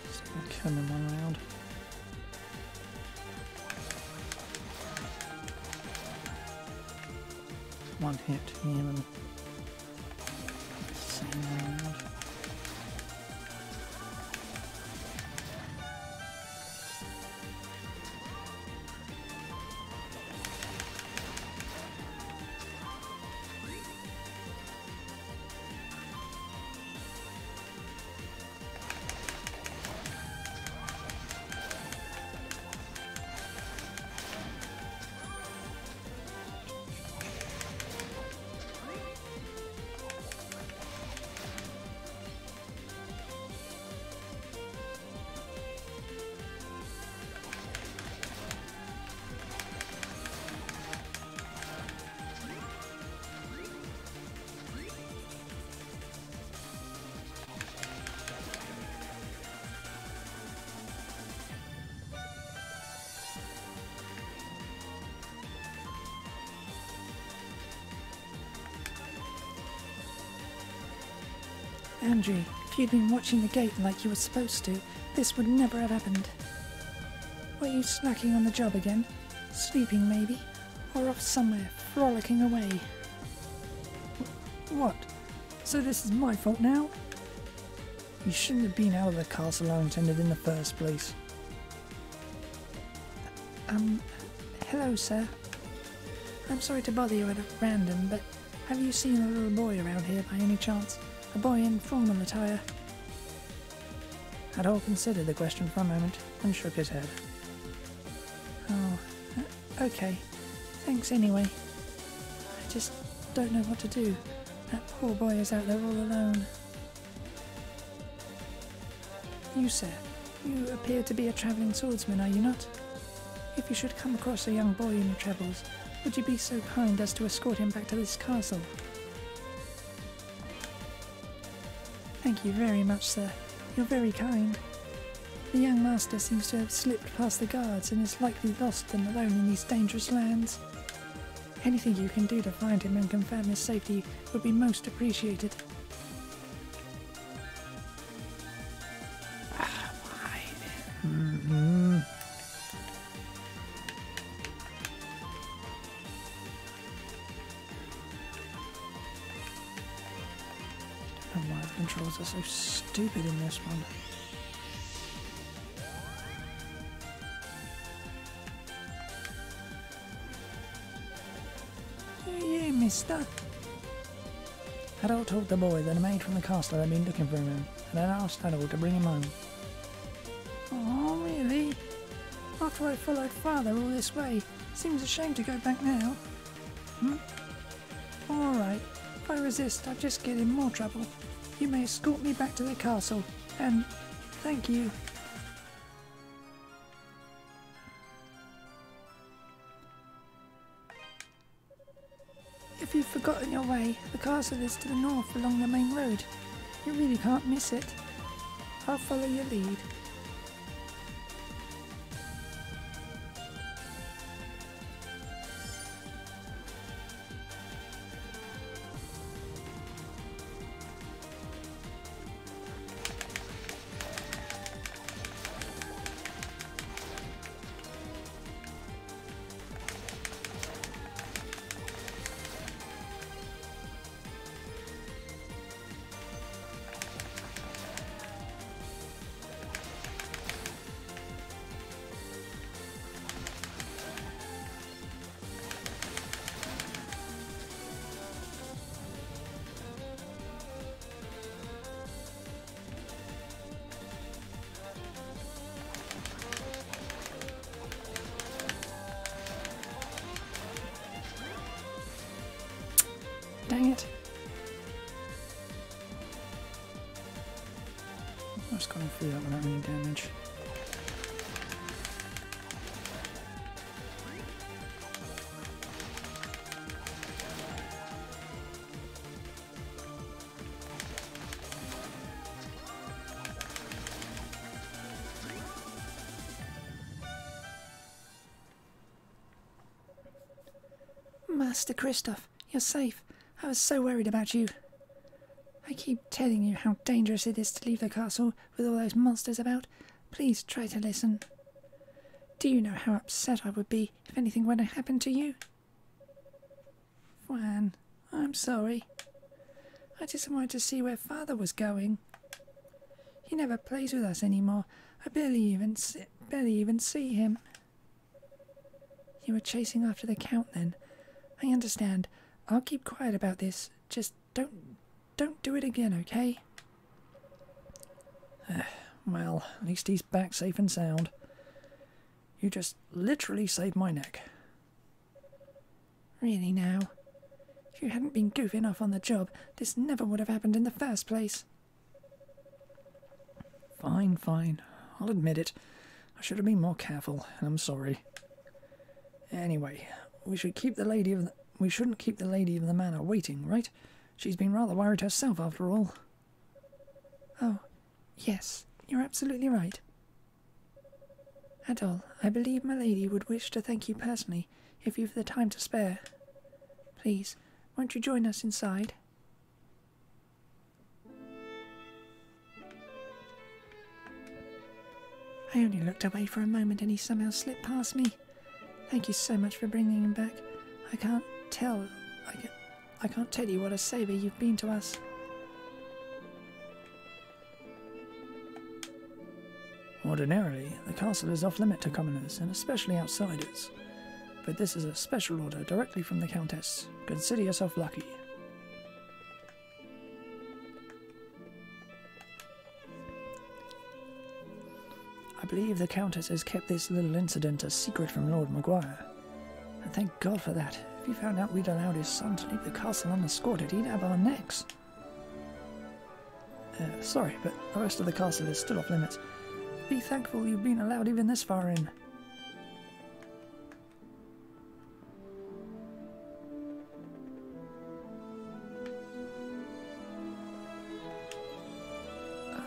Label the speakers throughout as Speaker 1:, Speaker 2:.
Speaker 1: Just gonna kill him in one round. One hit him and same round. Andrew, if you'd been watching the gate like you were supposed to, this would never have happened. Were you slacking on the job again? Sleeping maybe? Or off somewhere, frolicking away? What? So this is my fault now? You shouldn't have been out of the castle unattended in the first place. Hello, sir. I'm sorry to bother you at random, but have you seen a little boy around here by any chance? A boy in formal attire? Hadol considered the question for a moment and shook his head. Oh, okay. Thanks anyway. I just don't know what to do. That poor boy is out there all alone. You, sir, you appear to be a travelling swordsman, are you not? If you should come across a young boy in your travels, would you be so kind as to escort him back to this castle? Thank you very much, sir. You're very kind. The young master seems to have slipped past the guards and is likely lost and alone in these dangerous lands. Anything you can do to find him and confirm his safety would be most appreciated. I don't know why the controls are so stupid in this one. Yeah, mister. Hadol told the boy that a maid from the castle had been looking for him and had asked Hadol to bring him home. Oh, really? After I followed father all this way, seems a shame to go back now. Alright, if I resist, I'll just get in more trouble. You may escort me back to the castle, and thank you. If you've forgotten your way, the castle is to the north along the main road. You really can't miss it. I'll follow your lead. Dang it. I've just gone through that without any damage. Master Kristoff, you're safe. I was so worried about you. I keep telling you how dangerous it is to leave the castle with all those monsters about. Please try to listen. Do you know how upset I would be if anything were to happen to you? Juan, I'm sorry. I just wanted to see where Father was going. He never plays with us anymore. I barely even see him. You were chasing after the Count then. I understand. I'll keep quiet about this. Just don't do it again, okay? Well, at least he's back safe and sound. You just literally saved my neck. Really now? If you hadn't been goofing off on the job, this never would have happened in the first place. Fine, fine. I'll admit it. I should have been more careful, and I'm sorry. Anyway, we shouldn't keep the lady of the manor waiting, right? She's been rather worried herself, after all. Oh, yes, you're absolutely right. Adol, I believe my lady would wish to thank you personally, if you've the time to spare. Please, won't you join us inside? I only looked away for a moment and he somehow slipped past me. Thank you so much for bringing him back. I can't tell you what a saviour you've been to us. Ordinarily, the castle is off-limit to commoners, and especially outsiders. But this is a special order directly from the Countess. Consider yourself lucky. I believe the Countess has kept this little incident a secret from Lord Maguire. And thank God for that. If he found out we'd allowed his son to leave the castle unescorted, he'd have our necks. Sorry, but the rest of the castle is still off-limits. Be thankful you've been allowed even this far in.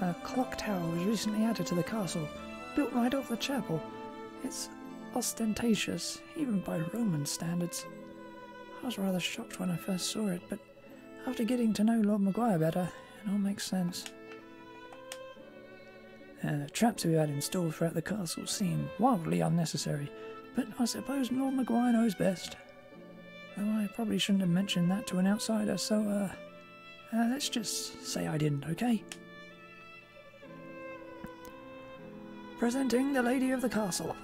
Speaker 1: A clock tower was recently added to the castle, built right off the chapel. It's ostentatious, even by Roman standards. I was rather shocked when I first saw it, but after getting to know Lord Maguire better, it all makes sense. The traps we had installed throughout the castle seem wildly unnecessary, but I suppose Lord Maguire knows best. Though I probably shouldn't have mentioned that to an outsider, so let's just say I didn't, okay? Presenting the lady of the castle.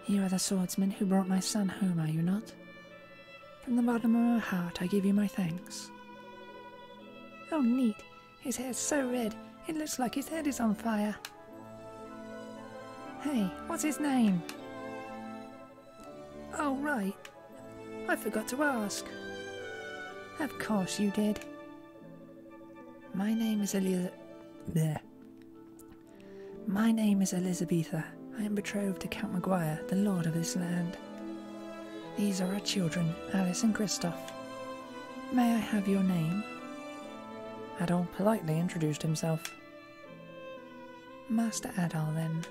Speaker 1: You are the swordsman who brought my son home, are you not? From the bottom of my heart I give you my thanks. Oh, neat. His hair's so red, it looks like his head is on fire. Hey, what's his name? Oh, right. I forgot to ask. Of course you did. My name is My name is Elizabetha. I am betrothed to Count Maguire, the lord of this land. These are our children, Alice and Christoph. May I have your name? Adol politely introduced himself. Master Adol, then.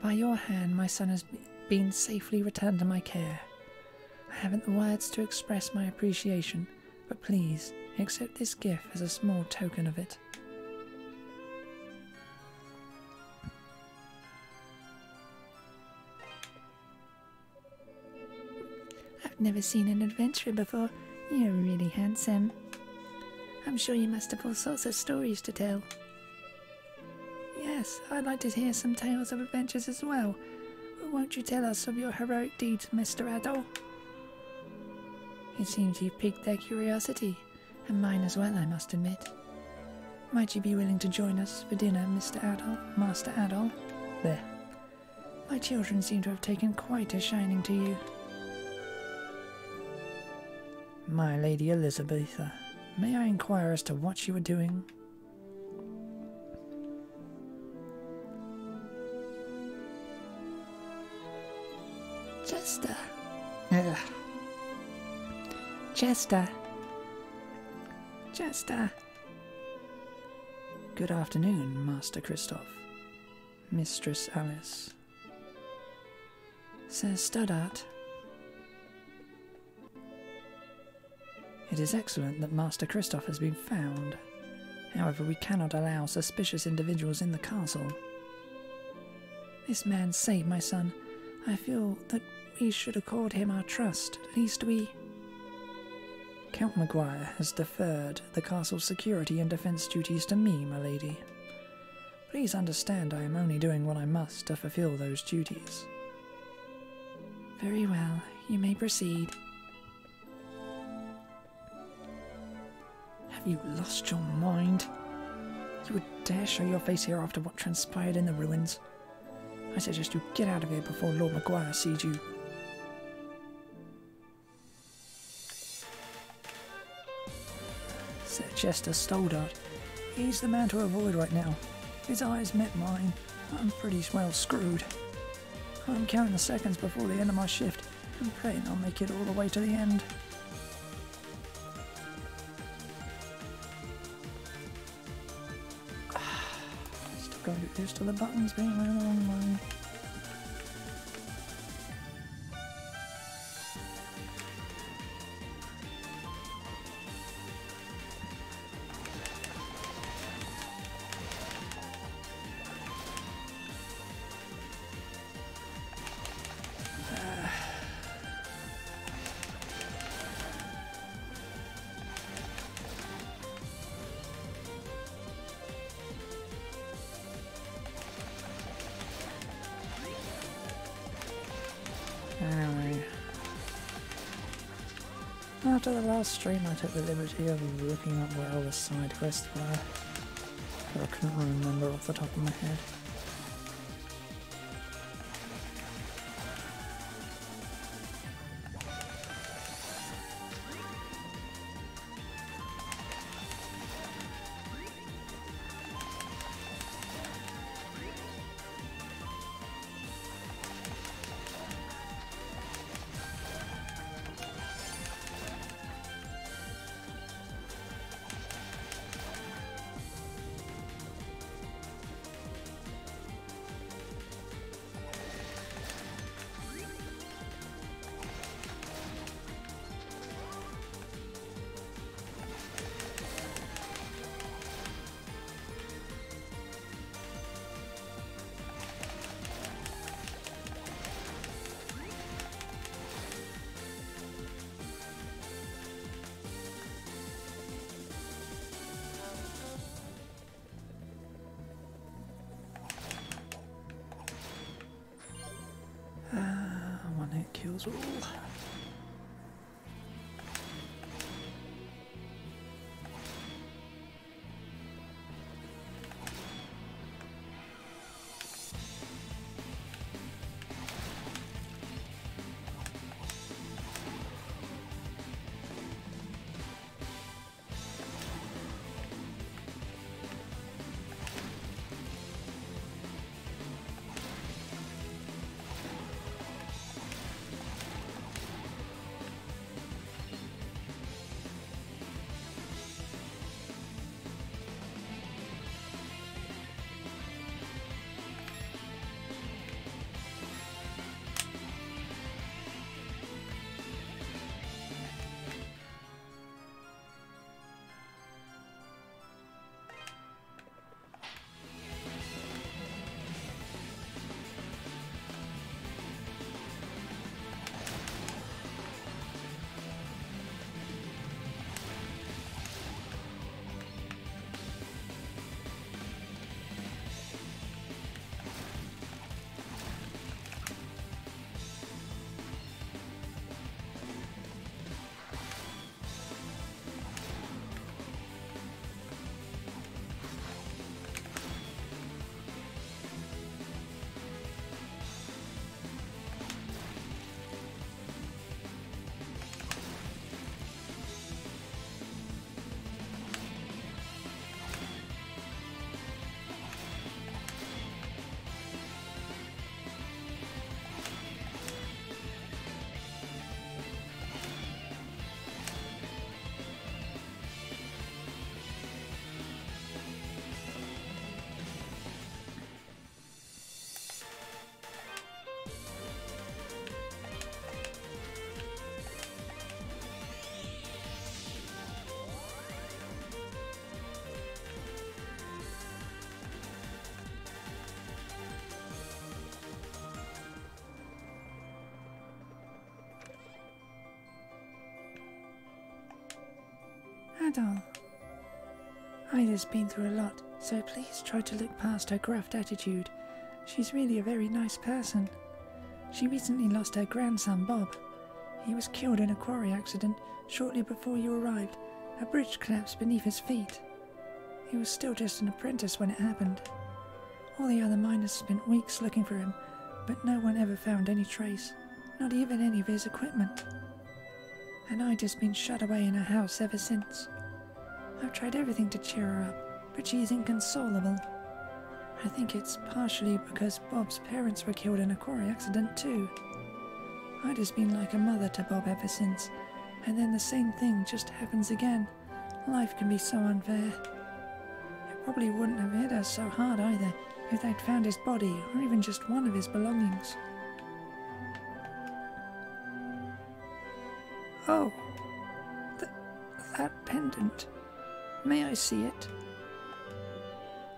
Speaker 1: By your hand my son has been safely returned to my care. I haven't the words to express my appreciation, but please, accept this gift as a small token of it. I've never seen an adventurer before. You're really handsome. I'm sure you must have all sorts of stories to tell. Yes, I'd like to hear some tales of adventures as well. Won't you tell us of your heroic deeds, Mr. Adol? It seems you've piqued their curiosity, and mine as well, I must admit. Might you be willing to join us for dinner, Mr. Adol, Master Adol? There. My children seem to have taken quite a shining to you. My Lady Elizabetha, may I inquire as to what you were doing? Chester. Chester. Chester. Good afternoon, Master Christoph. Mistress Alice. Sir Stoddart. It is excellent that Master Kristoff has been found. However, we cannot allow suspicious individuals in the castle. This man saved my son. I feel that we should accord him our trust. At least we... Count Maguire has deferred the castle's security and defence duties to me, my lady. Please understand I am only doing what I must to fulfil those duties. Very well, you may proceed. Have you lost your mind? You would dare show your face here after what transpired in the ruins? I suggest you get out of here before Lord Maguire sees you. Sir Chester Stoddart. He's the man to avoid right now. His eyes met mine. I'm pretty well screwed. I'm counting the seconds before the end of my shift and praying I'll make it all the way to the end. Still gotta get used to the buttons being a long way. Anyway, after the last stream I took the liberty of looking up where all the side quests were, but I couldn't remember off the top of my head. One hit kills all. doll. Ida's been through a lot, so please try to look past her gruff attitude. She's really a very nice person. She recently lost her grandson, Bob. He was killed in a quarry accident shortly before you arrived. A bridge collapsed beneath his feet. He was still just an apprentice when it happened. All the other miners spent weeks looking for him, but no one ever found any trace, not even any of his equipment. And Ida's been shut away in her house ever since. I've tried everything to cheer her up, but she is inconsolable. I think it's partially because Bob's parents were killed in a quarry accident too. Ida's been like a mother to Bob ever since, and then the same thing just happens again. Life can be so unfair. It probably wouldn't have hit her so hard either if they'd found his body or even just one of his belongings. Oh, that pendant. May I see it?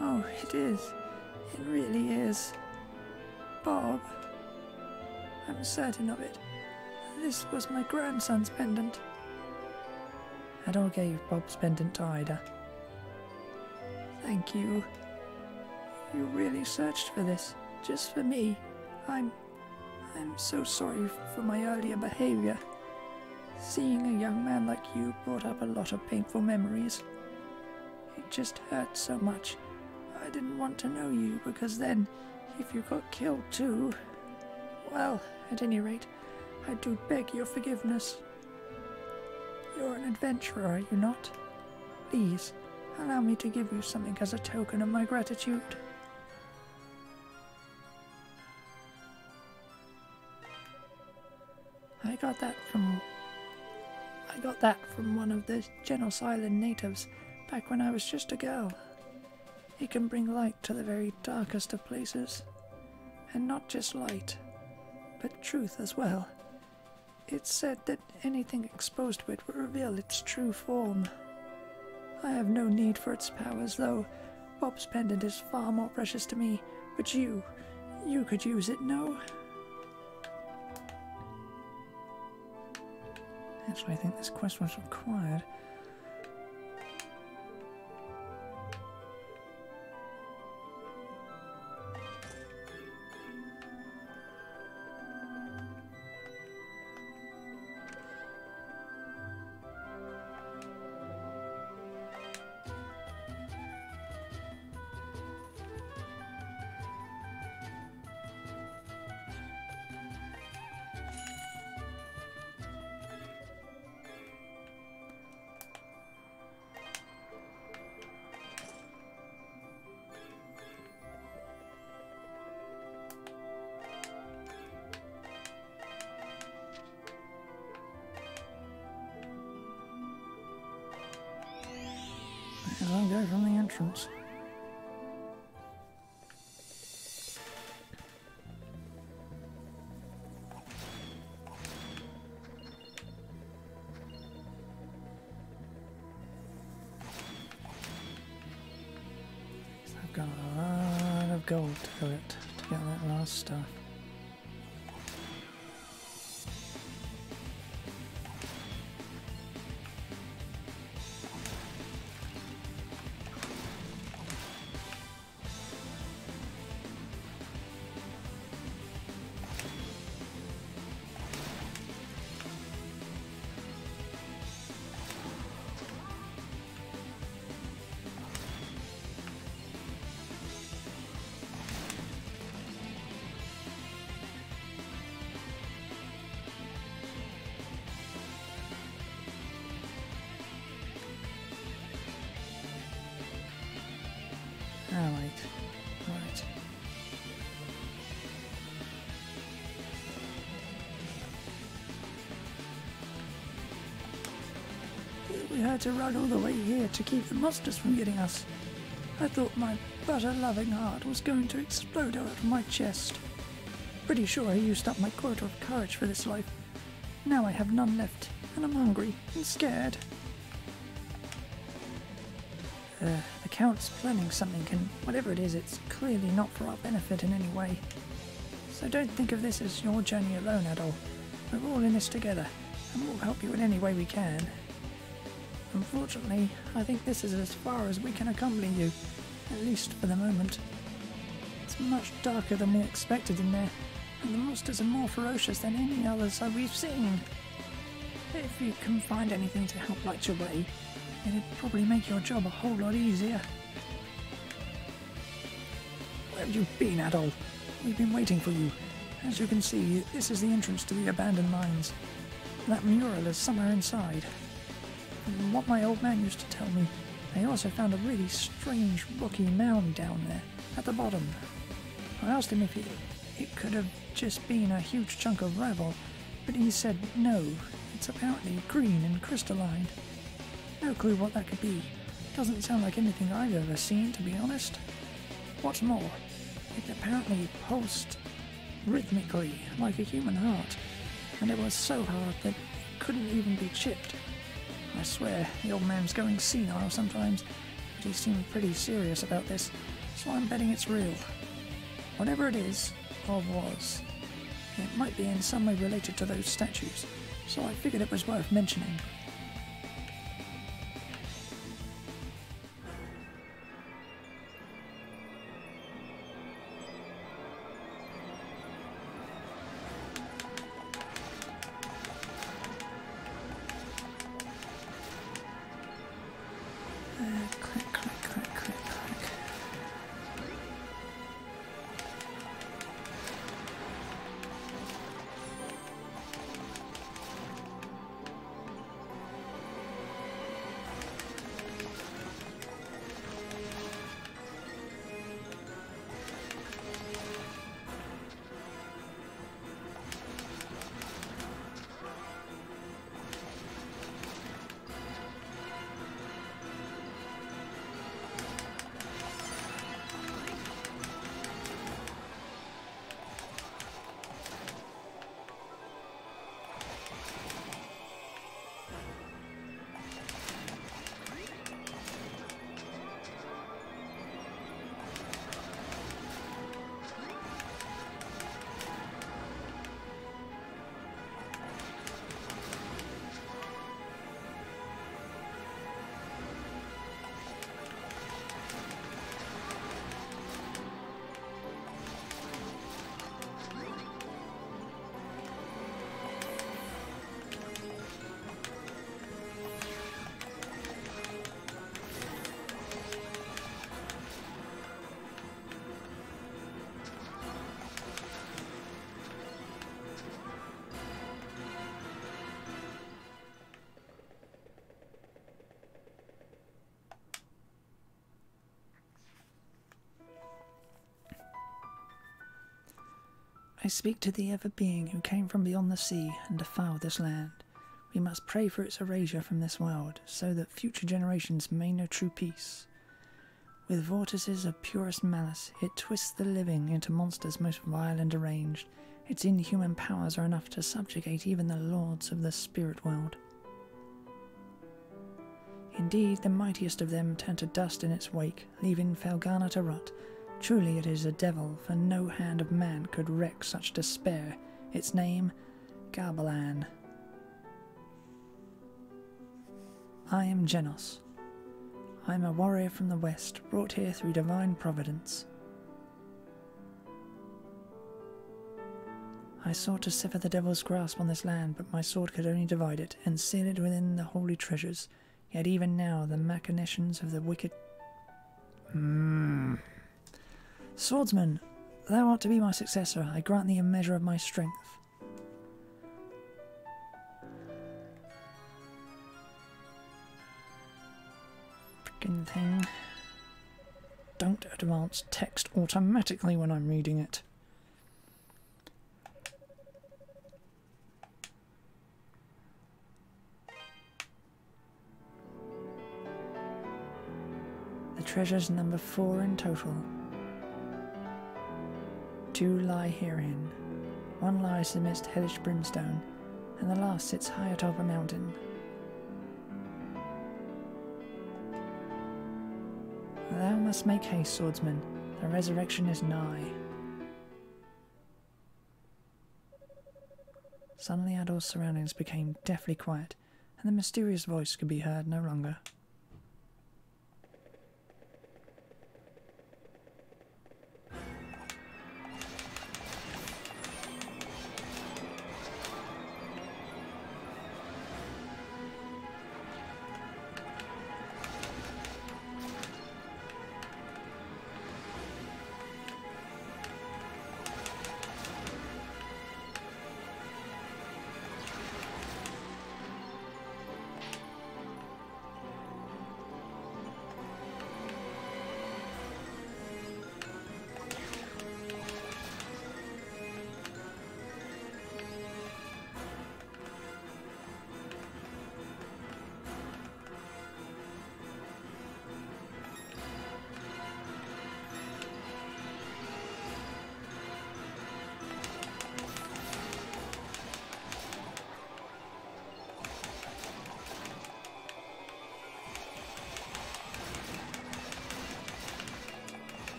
Speaker 1: Oh, it is. It really is. Bob. I'm certain of it. This was my grandson's pendant. Adol gave Bob's pendant to Ida. Thank you. You really searched for this, just for me. I'm so sorry for my earlier behavior. Seeing a young man like you brought up a lot of painful memories. It just hurt so much. I didn't want to know you, because then, if you got killed too... Well, at any rate, I do beg your forgiveness. You're an adventurer, are you not? Please, allow me to give you something as a token of my gratitude. I got that from one of the Genos Island natives back when I was just a girl. It can bring light to the very darkest of places. And not just light, but truth as well. It's said that anything exposed to it will reveal its true form. I have no need for its powers, though. Bob's pendant is far more precious to me, but you could use it, no? Actually, I think this quest was required. I'll go from the entrance. I've got a lot of gold to collect to get that last stuff. Right. We had to run all the way here to keep the monsters from getting us. I thought my butter-loving heart was going to explode out of my chest. Pretty sure I used up my quota of courage for this life. Now I have none left, and I'm hungry and scared. The Count's planning something, and whatever it is, it's clearly not for our benefit in any way. So don't think of this as your journey alone, Adol. We're all in this together, and we'll help you in any way we can. Unfortunately, I think this is as far as we can accompany you, at least for the moment. It's much darker than we expected in there, and the monsters are more ferocious than any others we've seen. If you can find anything to help light your way, it'd probably make your job a whole lot easier. Where have you been, Adol? We've been waiting for you. As you can see, this is the entrance to the abandoned mines. That mural is somewhere inside. From what my old man used to tell me, they also found a really strange rocky mound down there, at the bottom. I asked him if it could have just been a huge chunk of gravel, but he said no, it's apparently green and crystalline. No clue what that could be. Doesn't sound like anything I've ever seen, to be honest. What's more, it apparently pulsed rhythmically like a human heart, and it was so hard that it couldn't even be chipped. I swear, the old man's going senile sometimes, but he seemed pretty serious about this, so I'm betting it's real. Whatever it is, or was, it might be in some way related to those statues, so I figured it was worth mentioning. Click, click, click, click, click. I speak to the ever-being who came from beyond the sea and defiled this land. We must pray for its erasure from this world, so that future generations may know true peace. With vortices of purest malice, it twists the living into monsters most vile and deranged. Its inhuman powers are enough to subjugate even the lords of the spirit world. Indeed, the mightiest of them turn to dust in its wake, leaving Felghana to rot. Truly it is a devil, for no hand of man could wreak such despair. Its name, Garbalan. I am Genos. I am a warrior from the west, brought here through divine providence. I sought to sever the devil's grasp on this land, but my sword could only divide it, and seal it within the holy treasures. Yet even now the machinations of the wicked... Swordsman, thou art to be my successor. I grant thee a measure of my strength. Frickin' thing. Don't advance text automatically when I'm reading it. The treasures number 4 in total. 2 lie herein. 1 lies amidst hellish brimstone, and the last sits high atop a mountain. Thou must make haste, swordsman. The resurrection is nigh. Suddenly Adol's surroundings became deathly quiet, and the mysterious voice could be heard no longer.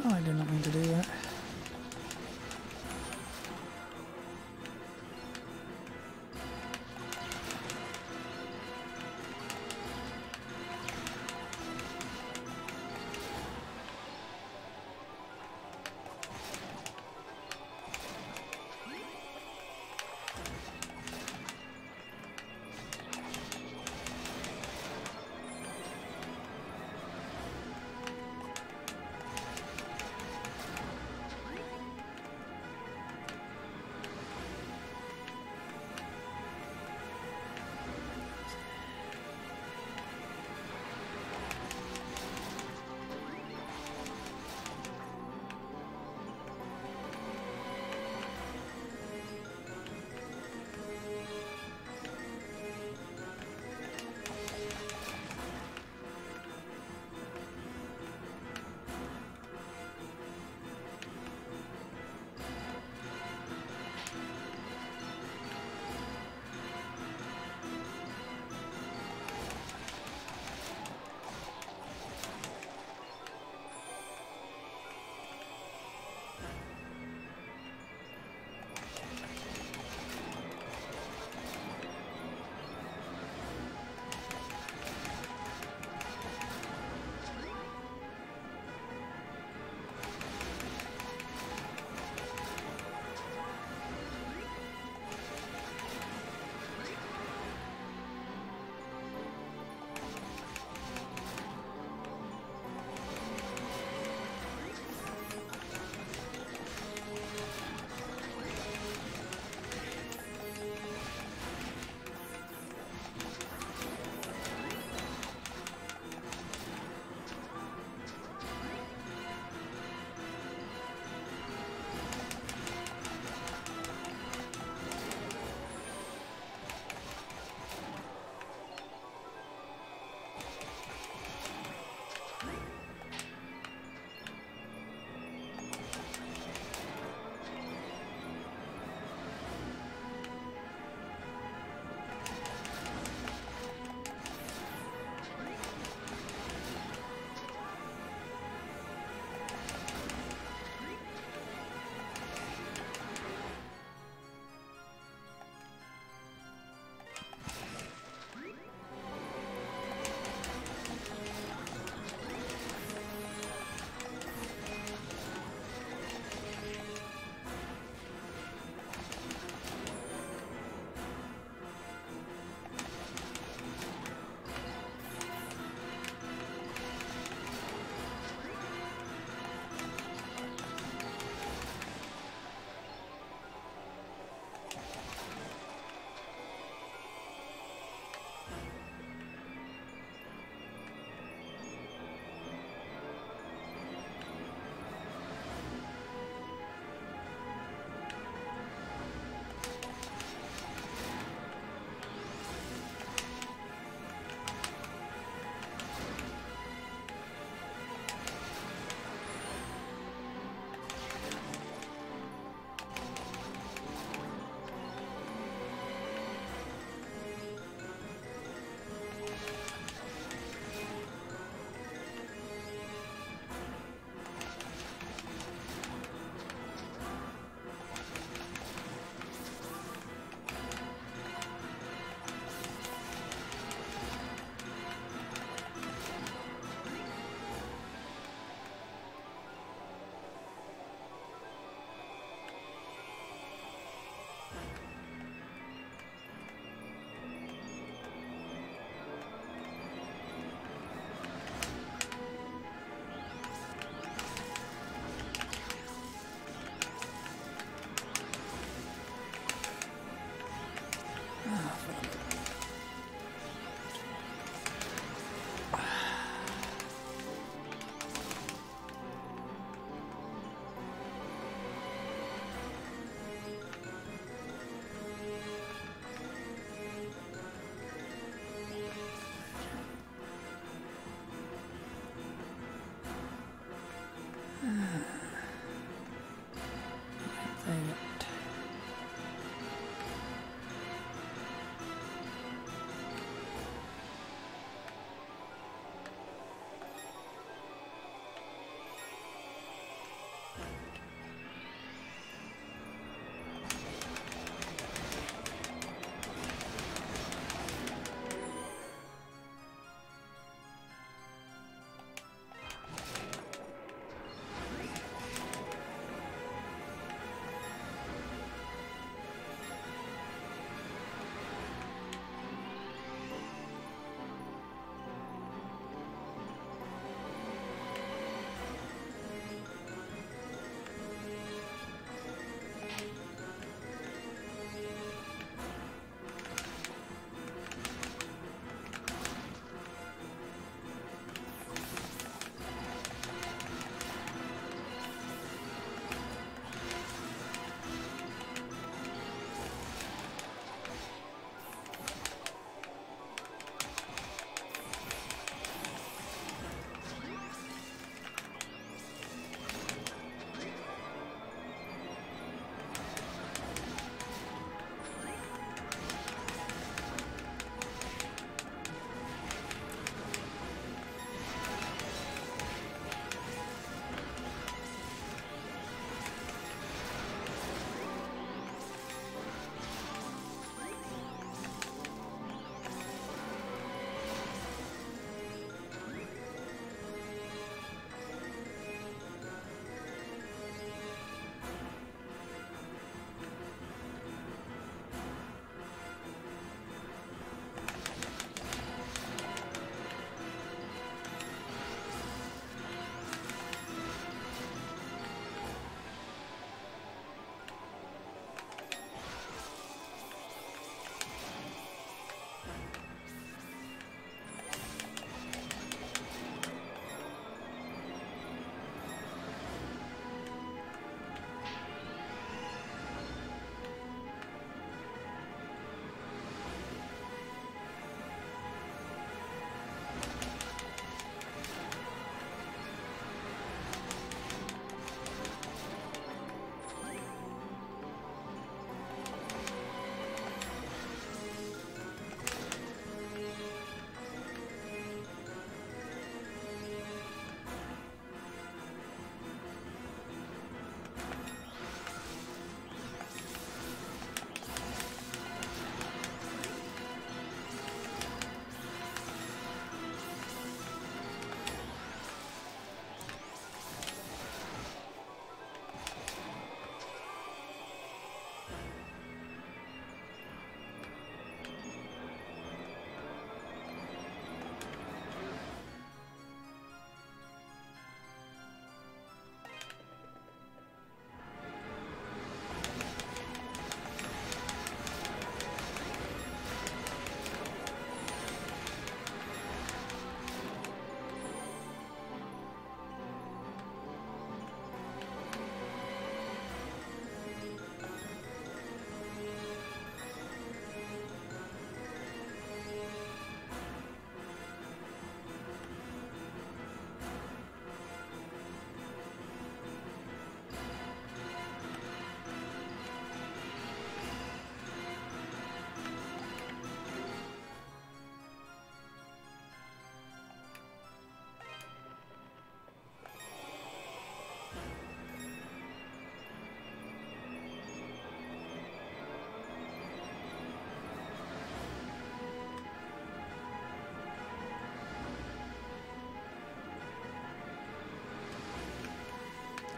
Speaker 1: Oh, I did not mean to do that.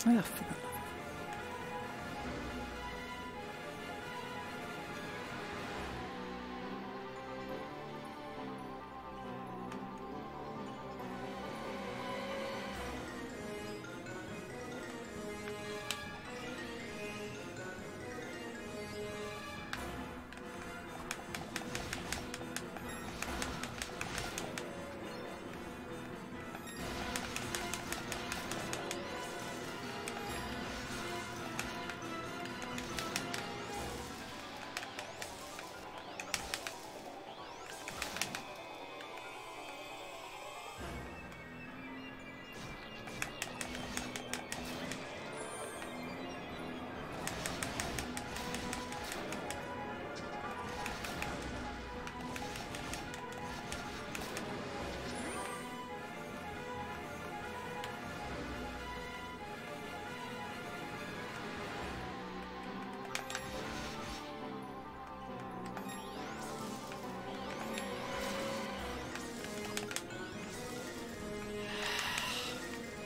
Speaker 1: Oh, for the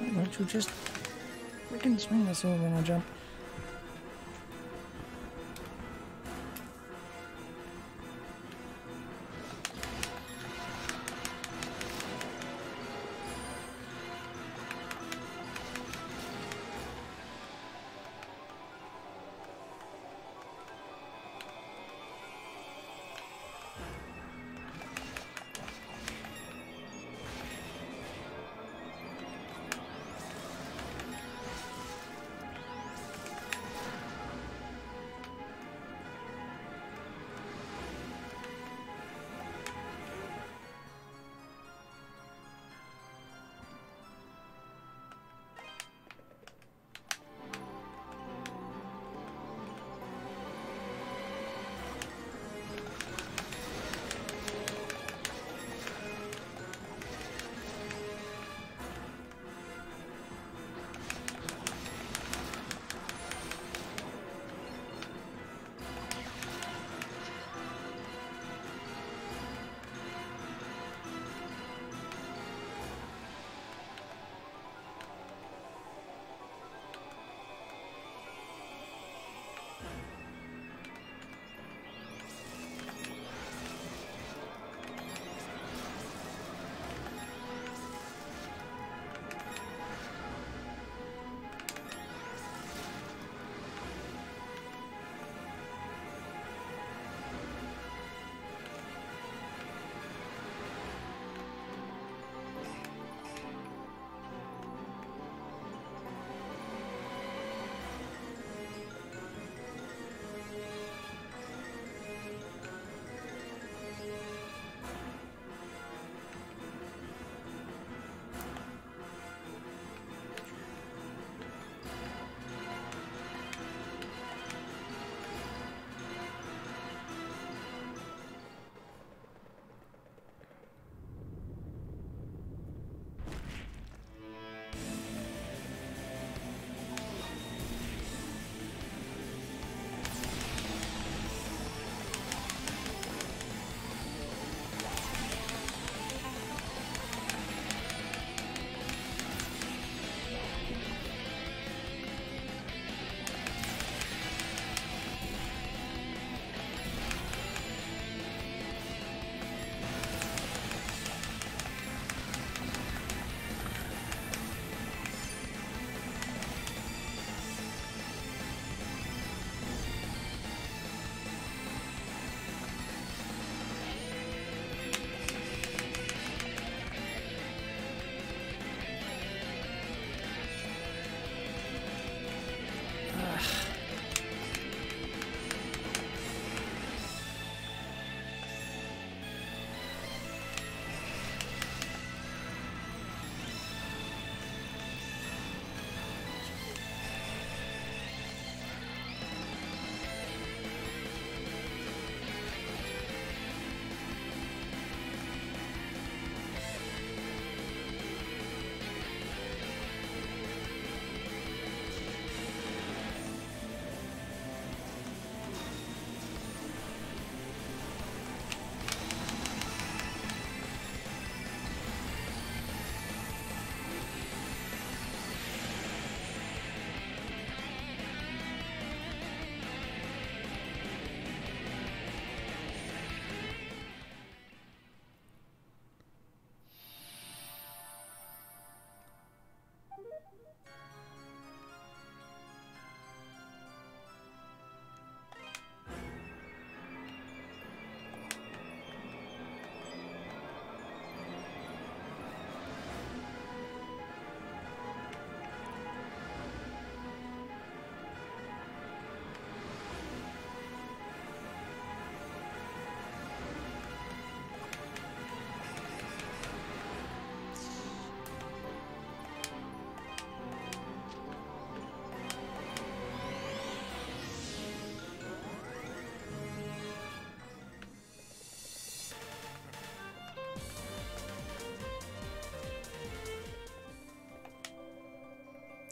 Speaker 1: Why don't you just freaking swing the sword when I jump?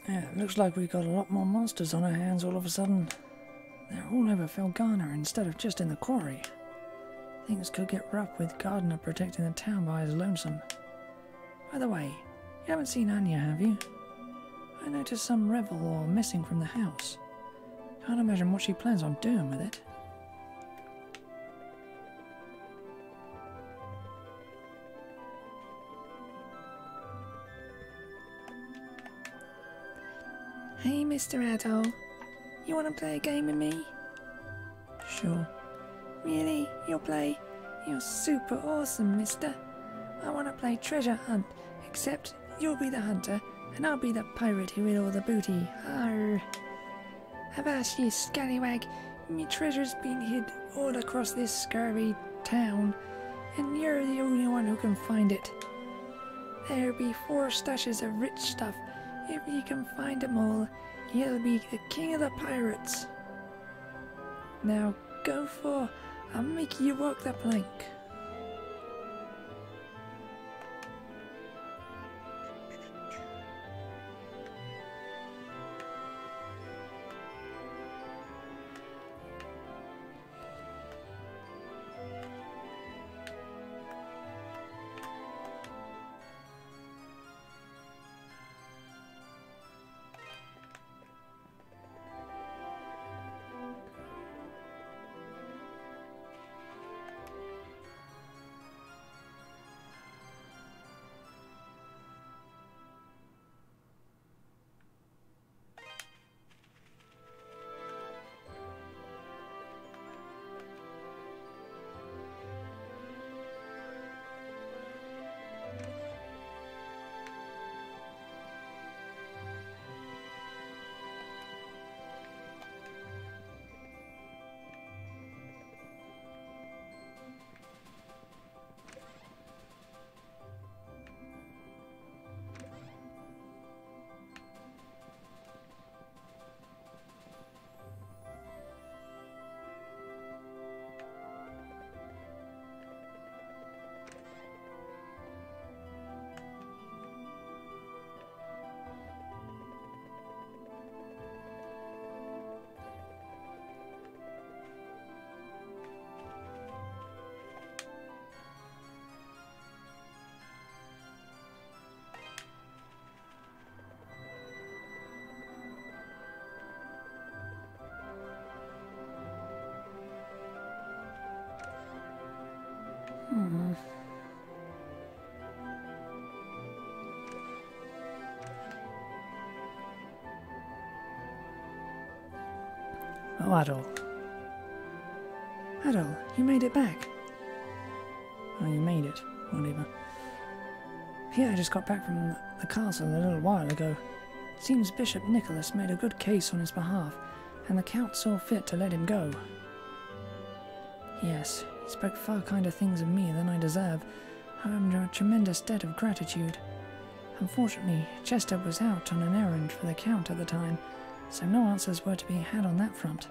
Speaker 1: Yeah, it looks like we've got a lot more monsters on our hands all of a sudden. They're all over Felghana instead of just in the quarry. Things could get rough with Gardner protecting the town by his lonesome. By the way, you haven't seen Anya, have you? I noticed some revel or missing from the house. Can't imagine what she plans on doing with it. Hey, Mr. Adol. You want to play a game with me? Sure. Really? You'll play? You're super awesome, mister. I want to play treasure hunt, except you'll be the hunter, and I'll be the pirate who hid all the booty. Arr. Avast ye, scallywag. Me treasure's been hid all across this scurvy town, and you're the only one who can find it. There be 4 stashes of rich stuff. If you can find them all, you'll be the king of the pirates. Now go for, I'll make you walk the plank. Oh, Adol. Adol, you made it back. Oh, you made it. Whatever. Yeah, I just got back from the castle a little while ago. Seems Bishop Nicholas made a good case on his behalf, and the Count saw fit to let him go. Yes, he spoke far kinder things of me than I deserve. I'm under a tremendous debt of gratitude. Unfortunately, Chester was out on an errand for the Count at the time, so no answers were to be had on that front.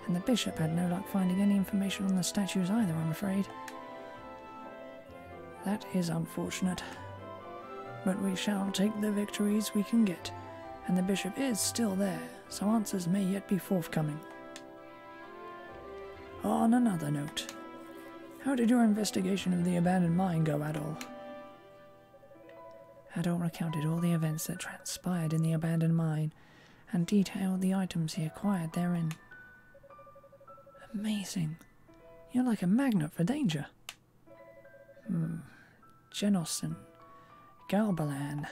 Speaker 1: And the Bishop had no luck finding any information on the statues either, I'm afraid. That is unfortunate. But we shall take the victories we can get, and the Bishop is still there, so answers may yet be forthcoming. On another note, how did your investigation of the abandoned mine go, Adol? Adol recounted all the events that transpired in the abandoned mine, and detailed the items he acquired therein. Amazing. You're like a magnet for danger. Genos and Galbalan.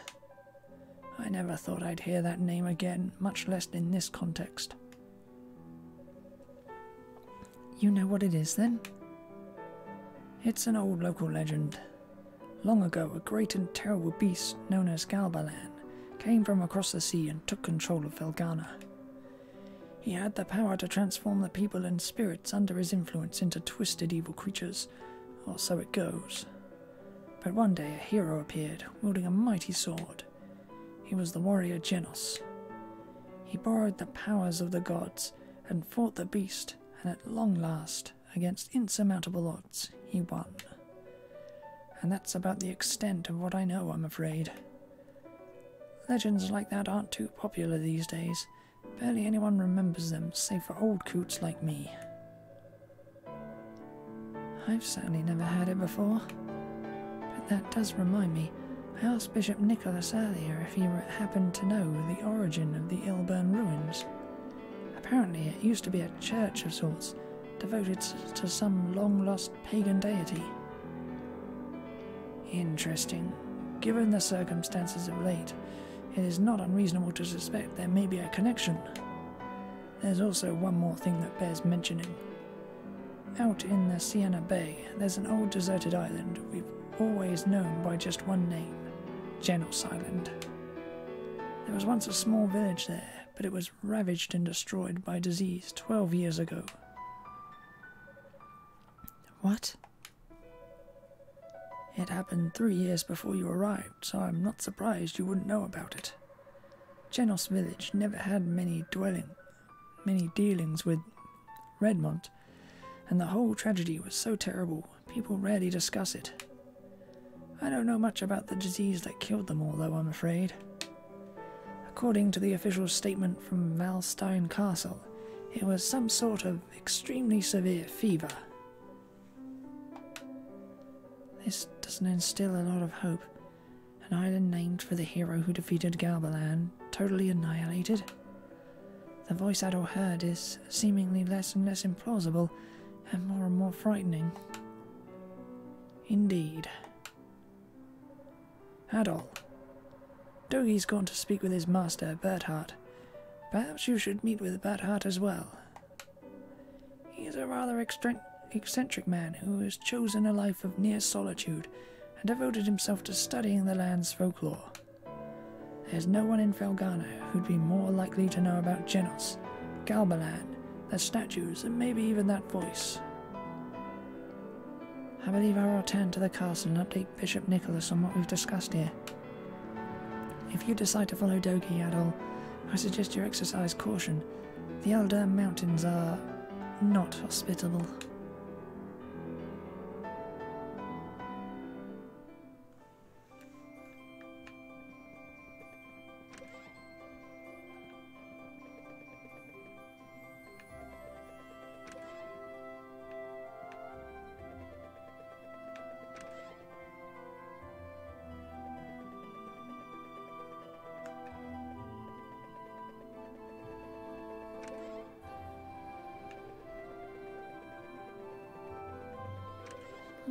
Speaker 1: I never thought I'd hear that name again, much less in this context. You know what it is, then? It's an old local legend. Long ago, a great and terrible beast known as Galbalan came from across the sea and took control of Felghana. He had the power to transform the people and spirits under his influence into twisted evil creatures, or so it goes. But one day a hero appeared, wielding a mighty sword. He was the warrior Genos. He borrowed the powers of the gods and fought the beast, and at long last, against insurmountable odds, he won. And that's about the extent of what I know, I'm afraid. Legends like that aren't too popular these days. Barely anyone remembers them, save for old coots like me. I've certainly never heard it before. But that does remind me. I asked Bishop Nicholas earlier if he happened to know the origin of the Ilburn ruins. Apparently it used to be a church of sorts, devoted to some long-lost pagan deity. Interesting. Given the circumstances of late, it is not unreasonable to suspect there may be a connection. There's also one more thing that bears mentioning. Out in the Siena Bay, there's an old deserted island we've always known by just one name, Genos Island. There was once a small village there, but it was ravaged and destroyed by disease 12 years ago. What? It happened 3 years before you arrived, so I'm not surprised you wouldn't know about it. Genos village never had many dealings with Redmont, and the whole tragedy was so terrible, people rarely discuss it. I don't know much about the disease that killed them all, though, I'm afraid. According to the official statement from Valstein Castle, it was some sort of extremely severe fever. This doesn't instill a lot of hope. An island named for the hero who defeated Galbalan, totally annihilated. The voice Adol heard is seemingly less and less implausible, and more frightening. Indeed. Adol. Dogi's gone to speak with his master, Berthart. Perhaps you should meet with Berthart as well. He's a rather eccentric man who has chosen a life of near solitude and devoted himself to studying the land's folklore. There's no one in Felghana who'd be more likely to know about Genos, Galbalan, the statues, and maybe even that voice. I believe I'll return to the castle and update Bishop Nicholas on what we've discussed here. If you decide to follow Dogi, Adol, I suggest you exercise caution. The Elder Mountains are not hospitable.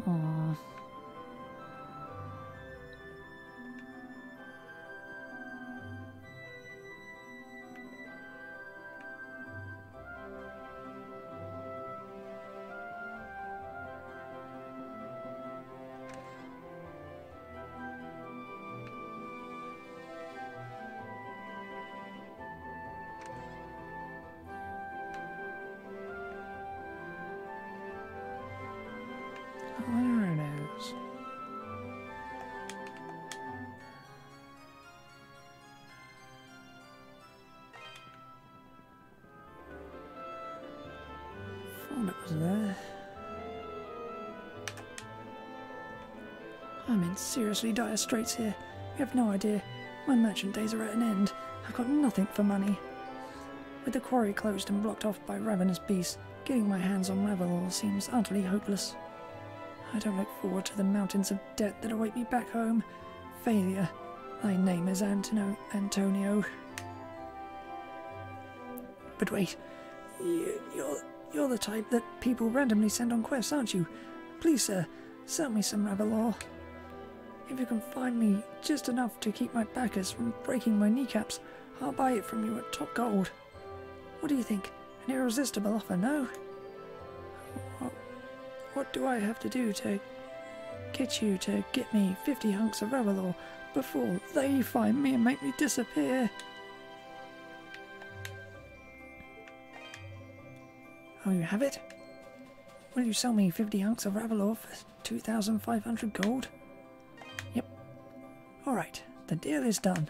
Speaker 1: Aww. There it is. Thought it was there. I'm in seriously dire straits here. You have no idea. My merchant days are at an end. I've got nothing for money. With the quarry closed and blocked off by ravenous beasts, getting my hands on Ravelor seems utterly hopeless. I don't look forward to the mountains of debt that await me back home. Failure. Thy name is Antonio. But wait, you're the type that people randomly send on quests, aren't you? Please, sir, sell me some Ravelor. If you can find me just enough to keep my backers from breaking my kneecaps, I'll buy it from you at top gold. What do you think? An irresistible offer, no? What do I have to do to get you to get me 50 hunks of Ravelor before they find me and make me disappear? Oh, you have it? Will you sell me 50 hunks of Ravelor for 2,500 gold? Yep. Alright, the deal is done.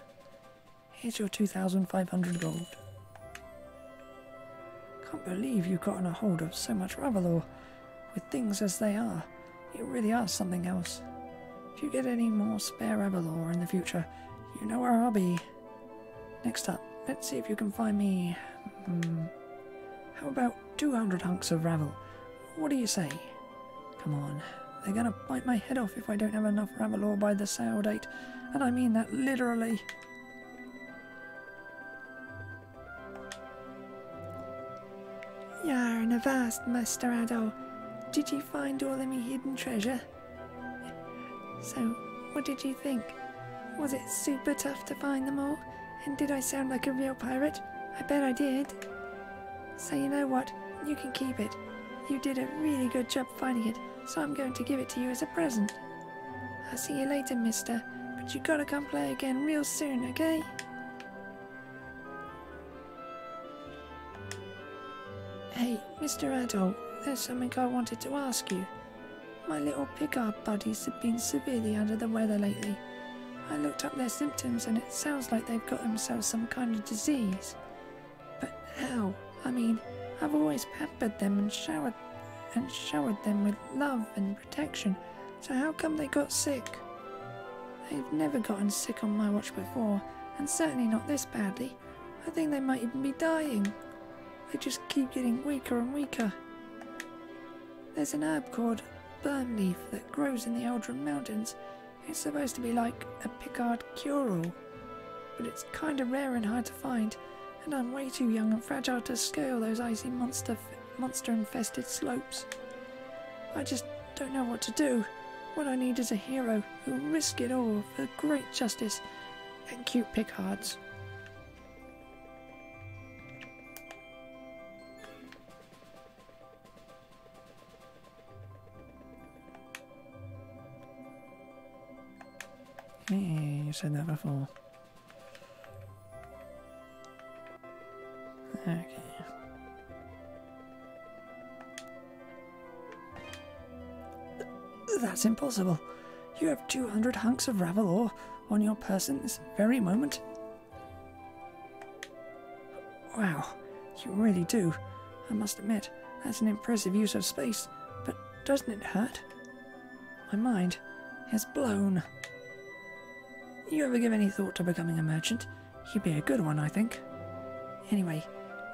Speaker 1: Here's your 2,500 gold. Can't believe you've gotten a hold of so much Ravelor. With things as they are, you really are something else. If you get any more spare Ravelor in the future, you know where I'll be. Next up, let's see if you can find me... how about 200 hunks of gravel? What do you say? Come on, they're gonna bite my head off if I don't have enough gravel ore by the sale date, and I mean that literally. Yarn avast, Master Adol. Did you find all of me hidden treasure? So, what did you think? Was it super tough to find them all? And did I sound like a real pirate? I bet I did. So you know what? You can keep it. You did a really good job finding it, so I'm going to give it to you as a present. I'll see you later, mister, but you gotta come play again real soon, okay? Hey, Mr. Adol, there's something I wanted to ask you. My little Picard buddies have been severely under the weather lately. I looked up their symptoms and it sounds like they've got themselves some kind of disease. But how? I mean, I've always pampered them and showered them with love and protection, so how come they got sick? They've never gotten sick on my watch before, and certainly not this badly. I think they might even be dying. They just keep getting weaker and weaker. There's an herb called burn leaf that grows in the Eldrin Mountains. It's supposed to be like a Picard cure-all, but it's kind of rare and hard to find, and I'm way too young and fragile to scale those icy monster-infested slopes. I just don't know what to do. What I need is a hero who'll risk it all for great justice and cute Picards. Yeah, you said that before. Okay. That's impossible. You have 200 hunks of gravel ore on your person this very moment. Wow, you really do. I must admit, that's an impressive use of space, but doesn't it hurt? My mind is blown. You ever give any thought to becoming a merchant? You'd be a good one, I think. Anyway,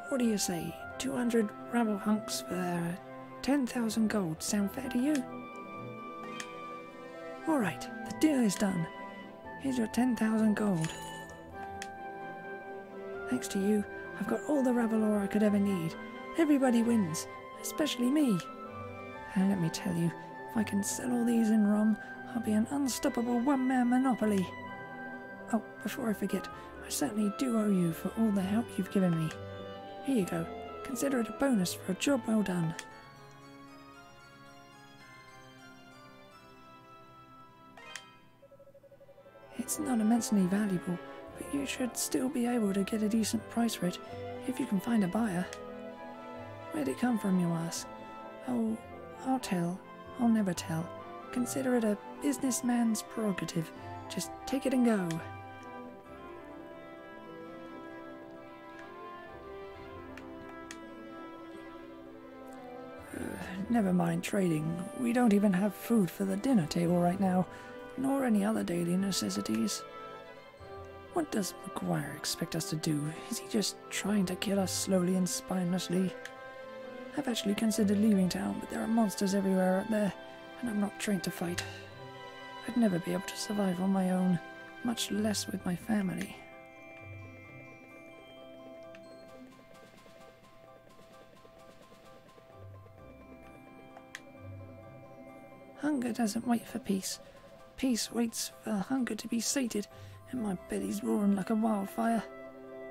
Speaker 1: what do you say? 200 gravel hunks for 10,000 gold. Sound fair to you? Alright, the deal is done. Here's your 10,000 gold. Thanks to you, I've got all the gravel ore I could ever need. Everybody wins, especially me. And let me tell you, if I can sell all these in Rom, I'll be an unstoppable one-man monopoly. Oh, before I forget, I certainly do owe you for all the help you've given me. Here you go. Consider it a bonus for a job well done. It's not immensely valuable, but you should still be able to get a decent price for it if you can find a buyer. Where'd it come from, you ask? Oh, I'll tell. I'll never tell. Consider it a businessman's prerogative. Just take it and go. Never mind trading. We don't even have food for the dinner table right now, nor any other daily necessities. What does McGuire expect us to do? Is he just trying to kill us slowly and spinelessly? I've actually considered leaving town, but there are monsters everywhere out there, and I'm not trained to fight. I'd never be able to survive on my own, much less with my family. Hunger doesn't wait for peace. Peace waits for hunger to be sated, and my belly's roaring like a wildfire.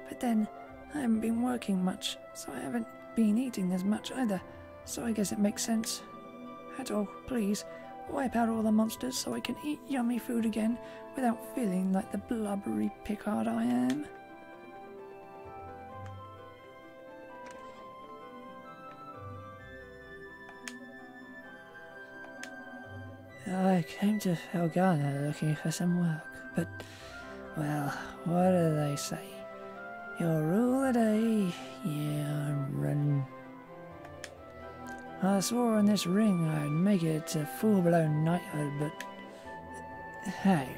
Speaker 1: But then, I haven't been working much, so I haven't been eating as much either, so I guess it makes sense. Adol, please, wipe out all the monsters so I can eat yummy food again without feeling like the blubbery Picard I am. I came to Felghana looking for some work, but, well, what do they say? You'll rule the day, yeah, I'm running. I swore on this ring I'd make it to full-blown knighthood, but... Hey,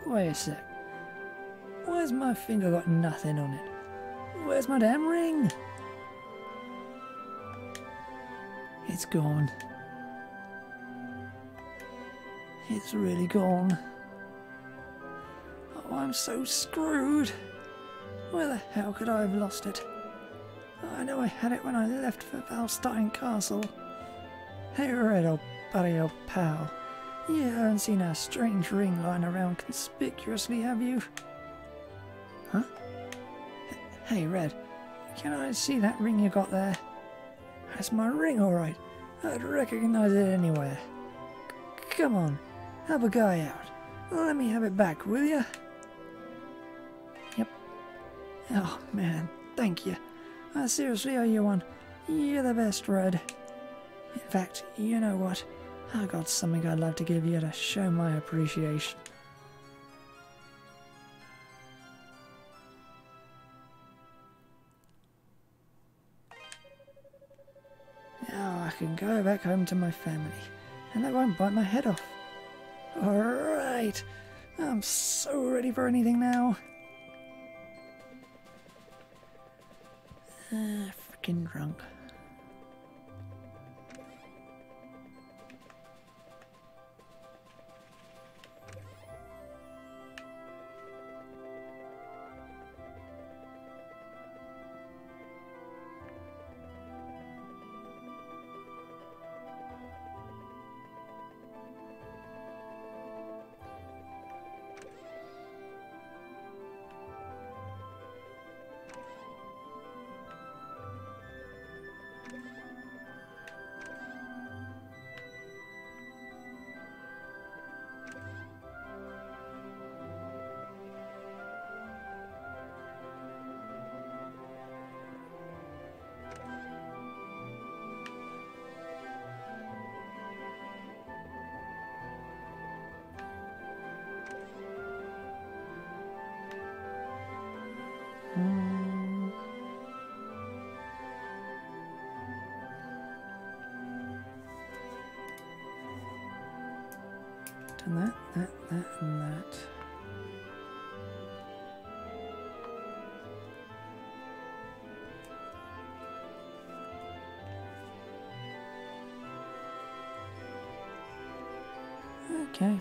Speaker 1: wait a sec. Why's my finger got nothing on it? Where's my damn ring? It's gone. It's really gone. Oh, I'm so screwed. Where the hell could I have lost it? I know I had it when I left for Valstein Castle. Hey Red, old buddy, old pal. You haven't seen a strange ring lying around conspicuously, have you? Huh? Hey Red, can I see that ring you got there? That's my ring, alright. I'd recognise it anywhere. Come on, help a guy out. Let me have it back, will ya? Yep. Oh man, thank you. I seriously owe you one. You're the best, Red. In fact, you know what? I got something I'd love to give you to show my appreciation. Now I can go back home to my family, and they won't bite my head off. Alright, I'm so ready for anything now. Freaking drunk. And that, and that. Okay.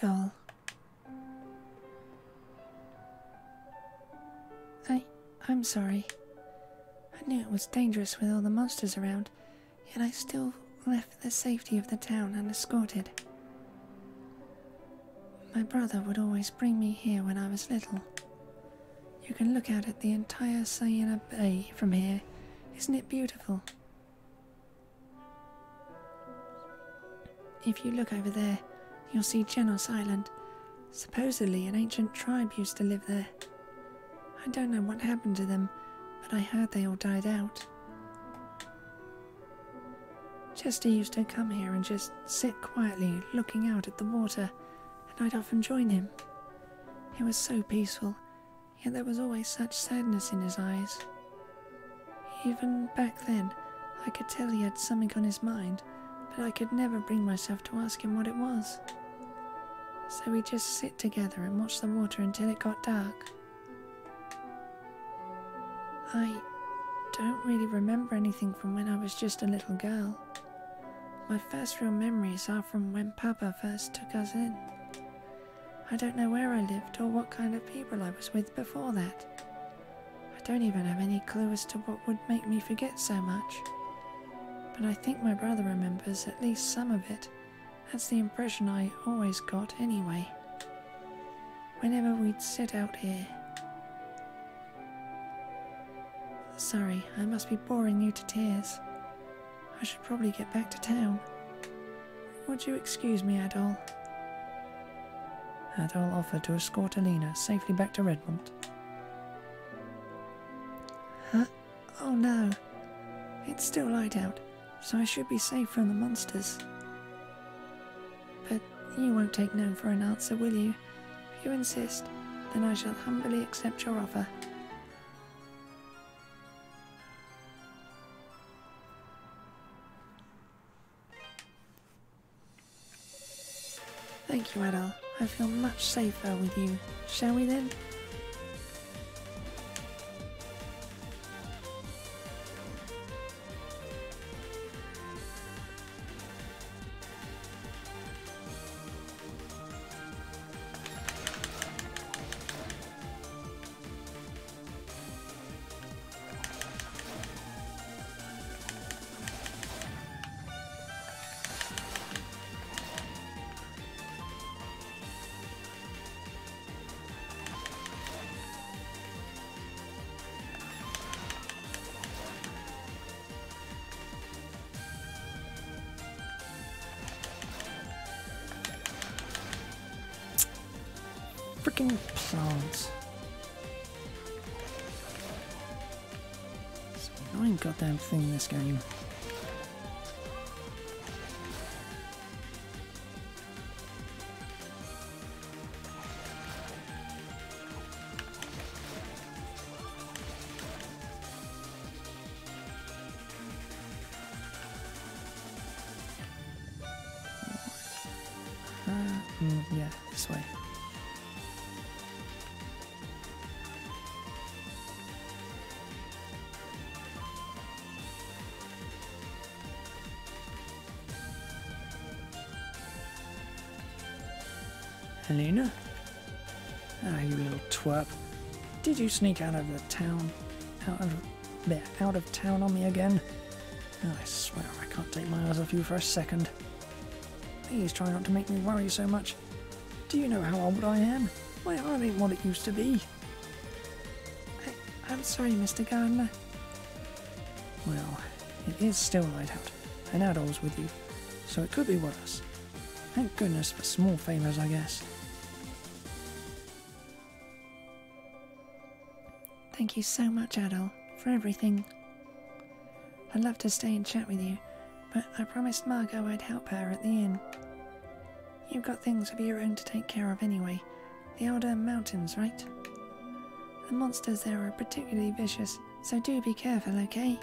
Speaker 1: All. I'm sorry. I knew it was dangerous with all the monsters around, yet I still left the safety of the town unescorted. My brother would always bring me here when I was little. You can look out at the entire Siena Bay from here. Isn't it beautiful? If you look over there, you'll see Genos Island. Supposedly an ancient tribe used to live there. I don't know what happened to them, but I heard they all died out. Chester used to come here and just sit quietly looking out at the water, and I'd often join him. It was so peaceful, yet there was always such sadness in his eyes. Even back then, I could tell he had something on his mind, but I could never bring myself to ask him what it was. So we'd just sit together and watch the water until it got dark. I don't really remember anything from when I was just a little girl. My first real memories are from when Papa first took us in. I don't know where I lived or what kind of people I was with before that. I don't even have any clue as to what would make me forget so much. But I think my brother remembers at least some of it. That's the impression I always got anyway. Whenever we'd sit out here. Sorry, I must be boring you to tears. I should probably get back to town. Would you excuse me, Adol? Adol offered to escort Alina safely back to Redmont. Huh? Oh no. It's still light out, so I should be safe from the monsters. But you won't take no for an answer, will you? If you insist, then I shall humbly accept your offer. Thank you, Adol. I feel much safer with you. Shall we then? Freaking plants. It's an annoying goddamn thing in this game. Yeah, this way. Alina? Ah, you little twerp. Did you sneak out of the town? Out of town on me again? Oh, I swear I can't take my eyes off you for a second. Please try not to make me worry so much. Do you know how old I am? My heart ain't what it used to be. I'm sorry, Mr. Gardner. Well, it is still light out, and Adol's with you, so it could be worse. Thank goodness for small favours, I guess. Thank you so much, Adol, for everything. I'd love to stay and chat with you, but I promised Margot I'd help her at the inn. You've got things of your own to take care of anyway. The Elder Mountains, right? The monsters there are particularly vicious, so do be careful, okay?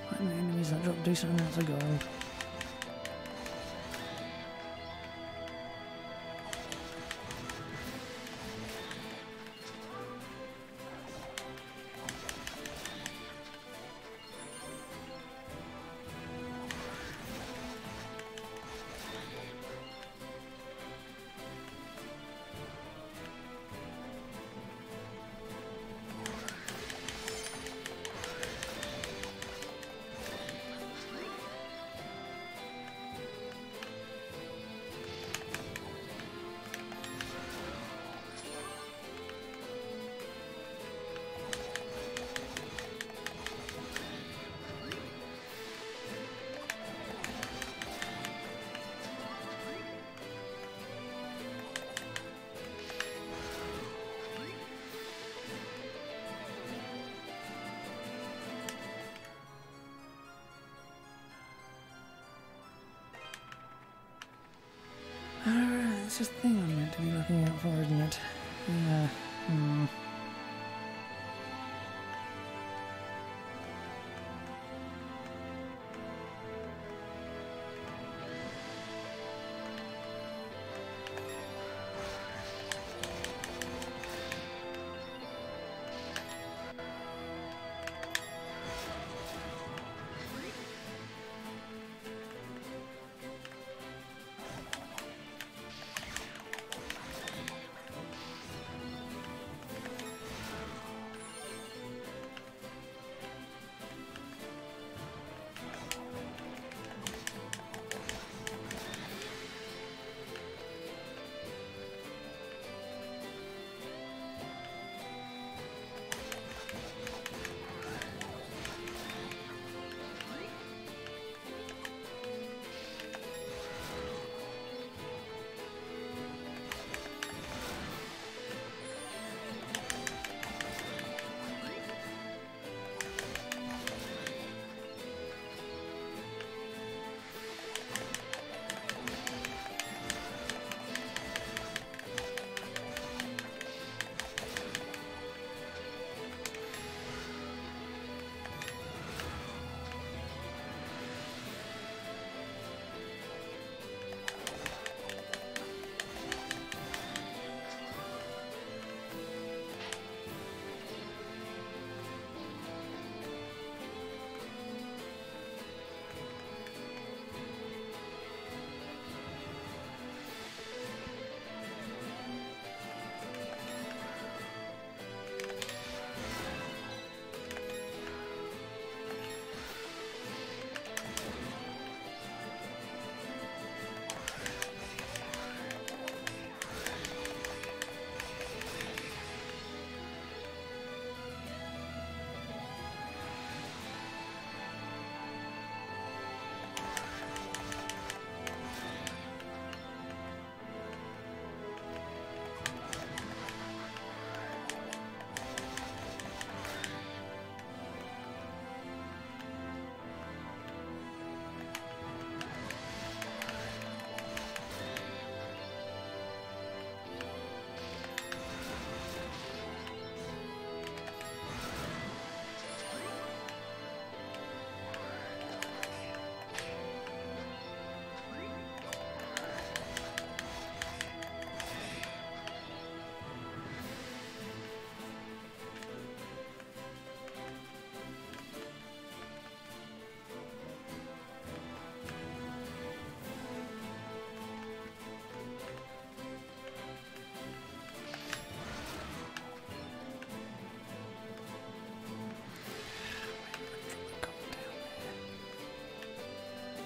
Speaker 2: Find the enemies that drop decent amounts of gold. Alright, it's just the thing I'm meant to be looking out for, isn't it? Yeah.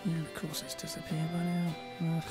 Speaker 2: Yeah, of course it's disappeared by now. Ugh.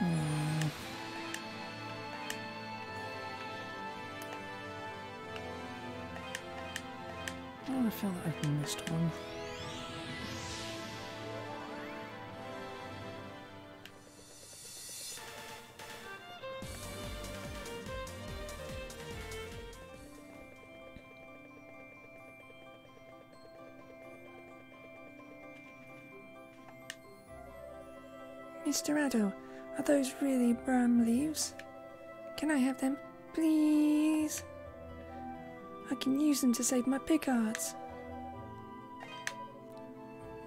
Speaker 2: Oh, I feel like I've missed one.
Speaker 1: Mr. Addo, are those really brum leaves? Can I have them, please? I can use them to save my picards.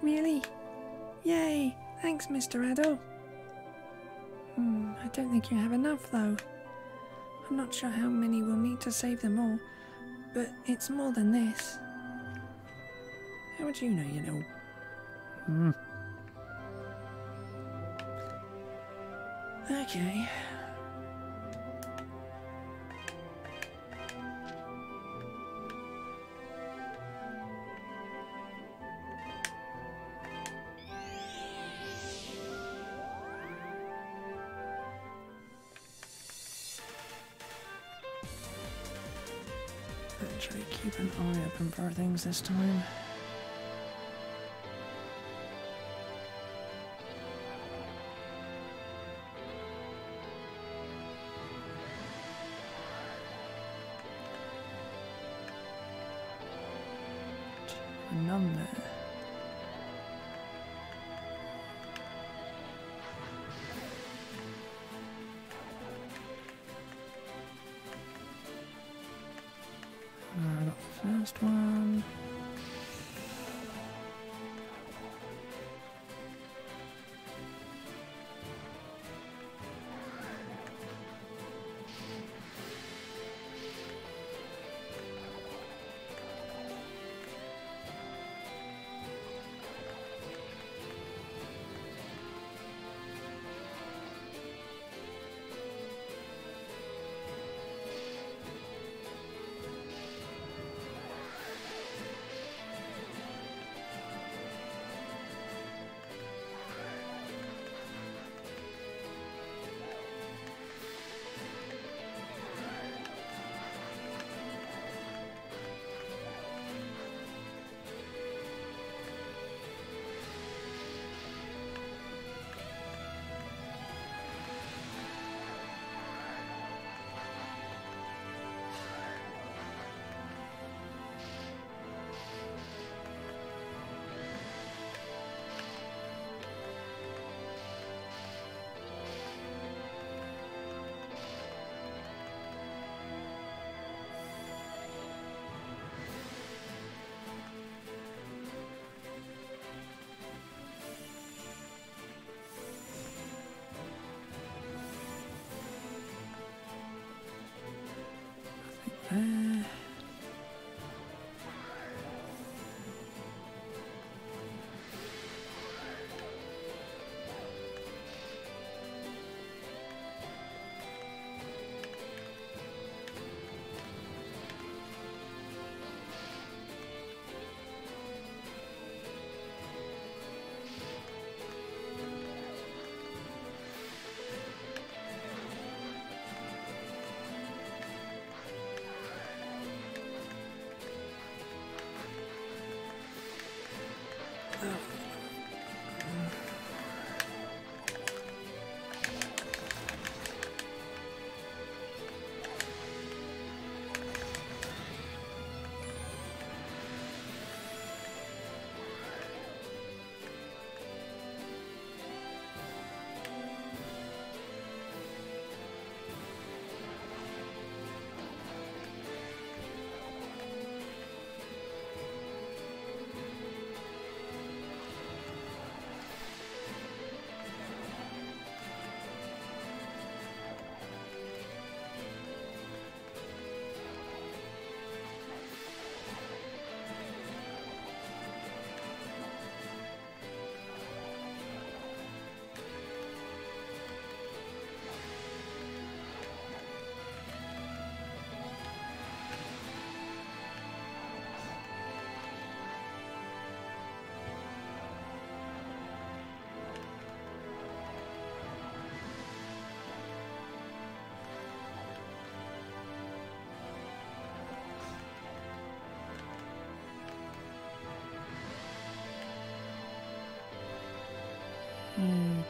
Speaker 1: Really? Yay! Thanks, Mr. Addo. I don't think you have enough, though. I'm not sure how many we'll need to save them all, but it's more than this.
Speaker 2: How would you know, you know? Okay. Actually, keep an eye open for things this time. None there. I got the first one.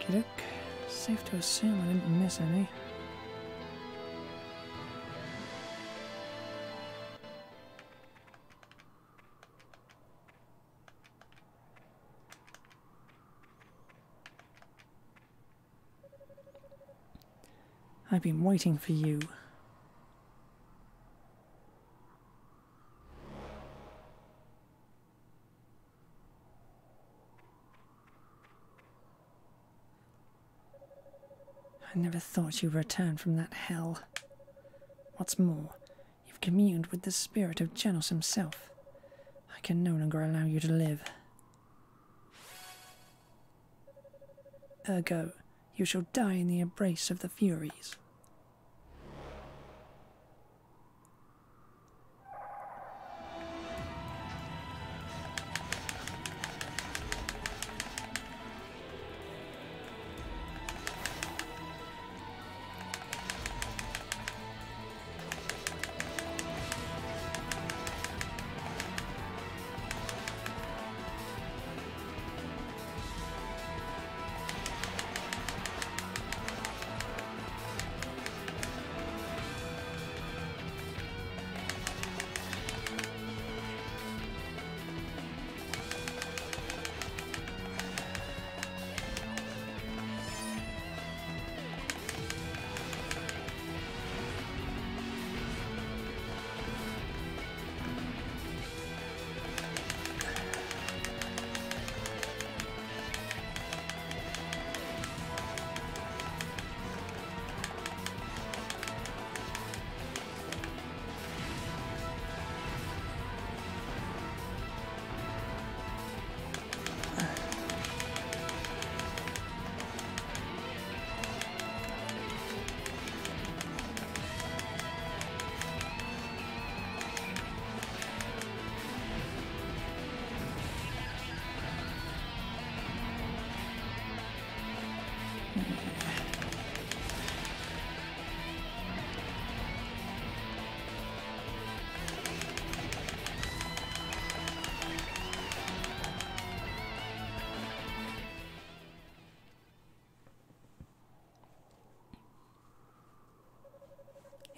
Speaker 2: Okey-doke. Safe to assume I didn't miss any. I've been waiting for you. I never thought you'd return from that hell. What's more, you've communed with the spirit of Genos himself. I can no longer allow you to live. Ergo, you shall die in the embrace of the Furies.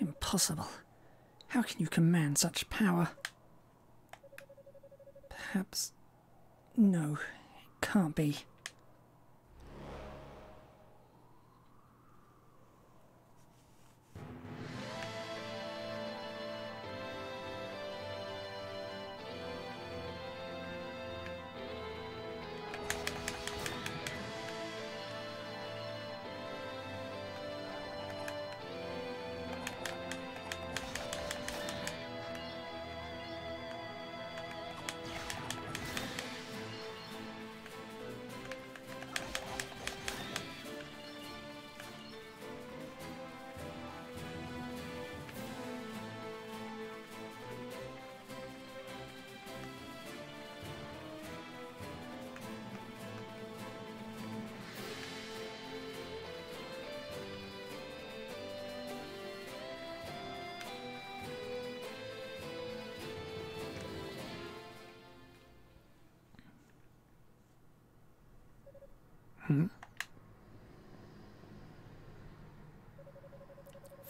Speaker 2: Impossible. How can you command such power? Perhaps... No, it can't be.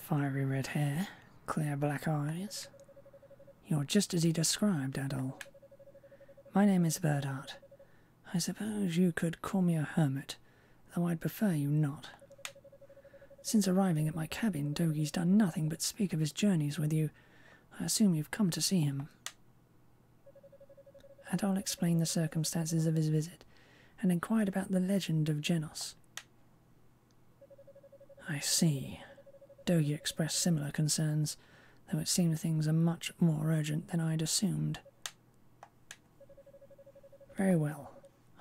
Speaker 2: Fiery red hair, clear black eyes. You're just as he described, Adol. My name is Verdart. I suppose you could call me a hermit, though I'd prefer you not. Since arriving at my cabin, Dogi's done nothing but speak of his journeys with you. I assume you've come to see him. Adol explained the circumstances of his visit, and inquired about the legend of Genos. I see. Dogi expressed similar concerns, though it seemed things are much more urgent than I'd assumed. Very well.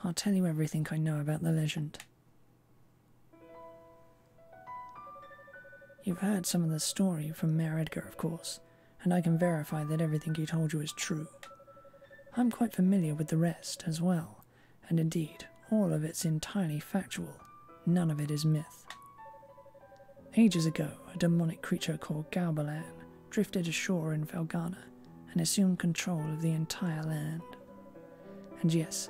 Speaker 2: I'll tell you everything I know about the legend. You've heard some of the story from Mayor Edgar, of course, and I can verify that everything he told you is true. I'm quite familiar with the rest as well, and indeed, all of it's entirely factual. None of it is myth. Ages ago, a demonic creature called Galbalan drifted ashore in Felghana and assumed control of the entire land. And yes,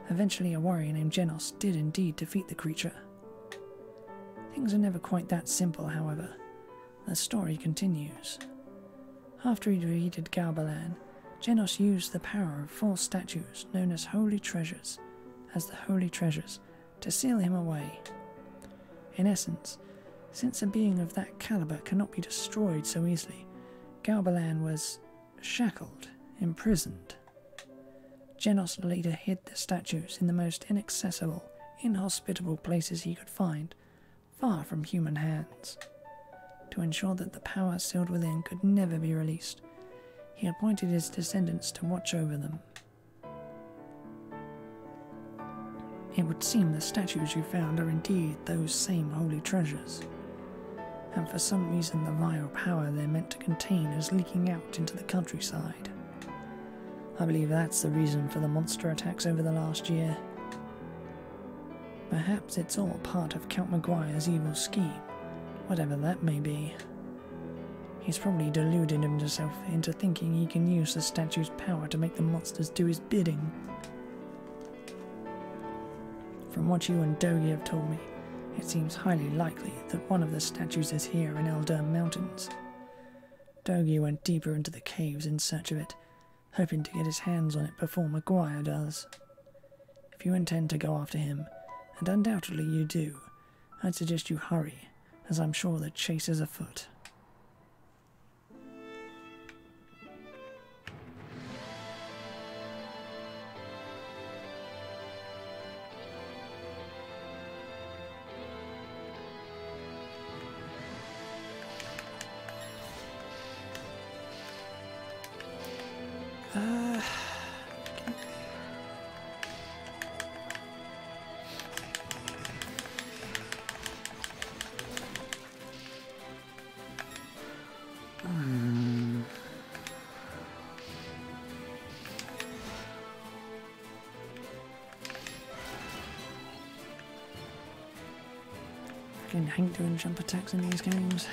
Speaker 2: eventually a warrior named Genos did indeed defeat the creature. Things are never quite that simple, however. The story continues. After he defeated Galbalan, Genos used the power of 4 statues known as Holy Treasures, to seal him away. In essence, since a being of that caliber cannot be destroyed so easily, Galbalan was shackled, imprisoned. Genos later hid the statues in the most inaccessible, inhospitable places he could find, far from human hands. To ensure that the power sealed within could never be released, he appointed his descendants to watch over them. It would seem the statues you found are indeed those same holy treasures, and for some reason the vile power they're meant to contain is leaking out into the countryside. I believe that's the reason for the monster attacks over the last year. Perhaps it's all part of Count Maguire's evil scheme, whatever that may be. He's probably deluded himself into thinking he can use the statue's power to make the monsters do his bidding. From what you and Dogi have told me, it seems highly likely that one of the statues is here in Eldurn Mountains. Dogi went deeper into the caves in search of it, hoping to get his hands on it before Maguire does. If you intend to go after him, and undoubtedly you do, I'd suggest you hurry, as I'm sure the chase is afoot. I hate doing jump attacks in these games.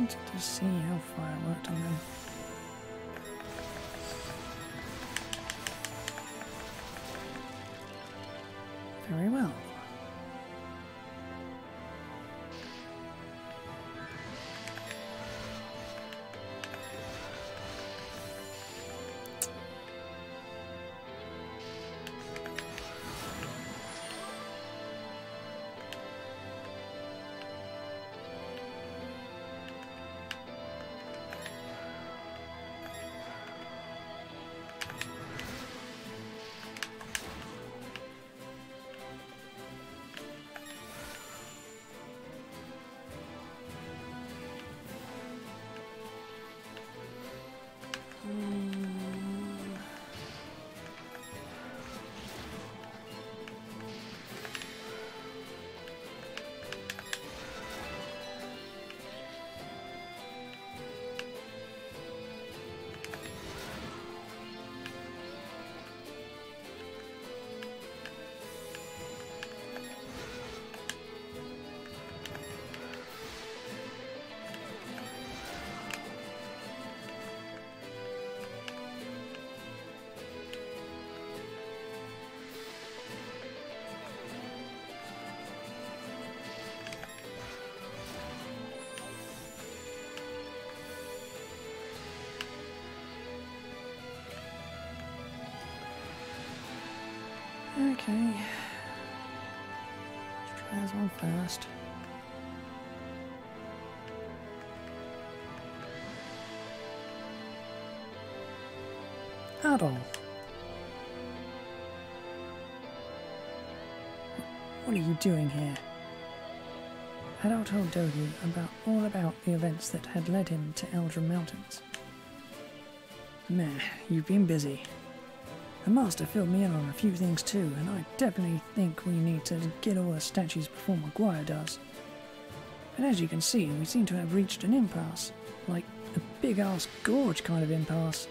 Speaker 2: wanted to see how far I worked on them. Very well. Okay. Let's try this one first. Adolf. What are you doing here? Adolf told Dogu all about the events that had led him to Eldrum Mountains. Meh, you've been busy. The Master filled me in on a few things too, and I definitely think we need to get all the statues before Maguire does. And as you can see, we seem to have reached an impasse. Like a big-ass gorge kind of impasse.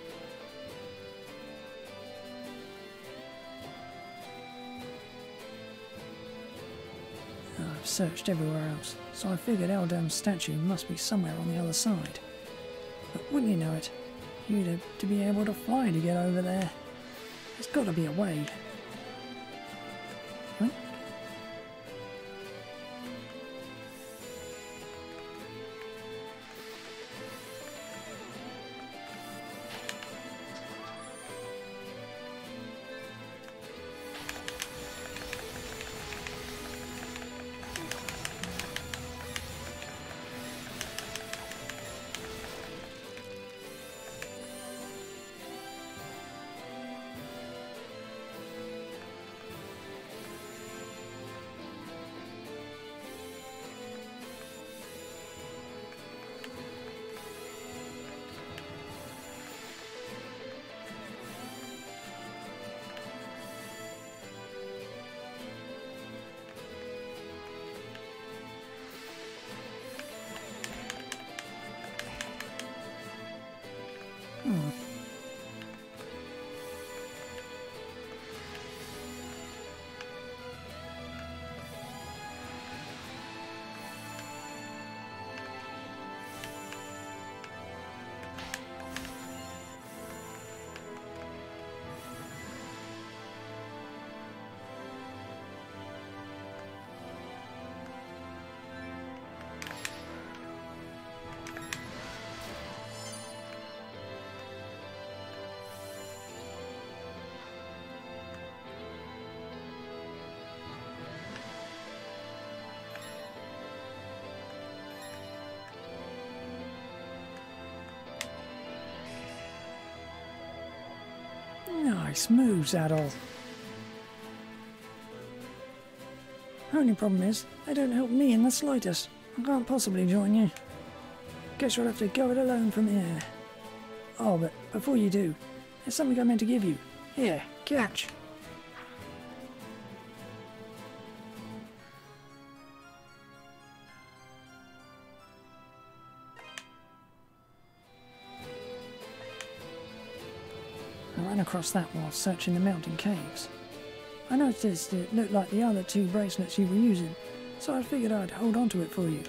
Speaker 2: I've searched everywhere else, so I figured Eldum's statue must be somewhere on the other side. But wouldn't you know it, you'd have to be able to fly to get over there. There's got to be a way. Huh? Nice moves, Adolf. Only problem is, they don't help me in the slightest. I can't possibly join you. Guess you'll have to go it alone from here. Oh, but before you do, there's something I meant to give you. Here, catch. I ran across that while searching the mountain caves. I noticed it looked like the other two bracelets you were using, so I figured I'd hold on to it for you.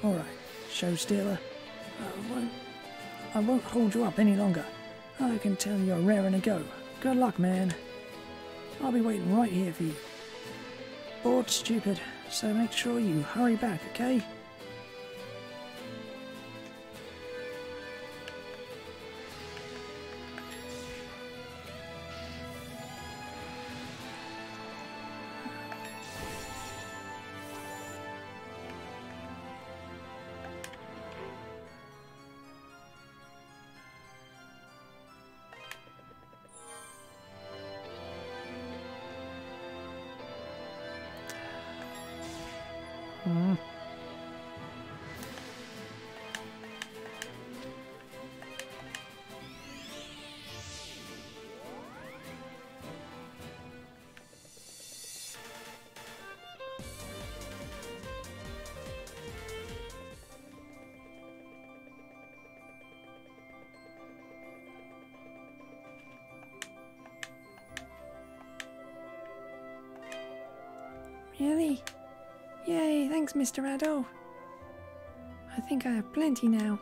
Speaker 2: Alright, show stealer. I won't hold you up any longer. I can tell you're raring to go. Good luck, man. I'll be waiting right here for you. Bored stupid, so make sure you hurry back, okay?
Speaker 1: Really? Yay, thanks, Mr. Addo. I think I have plenty now.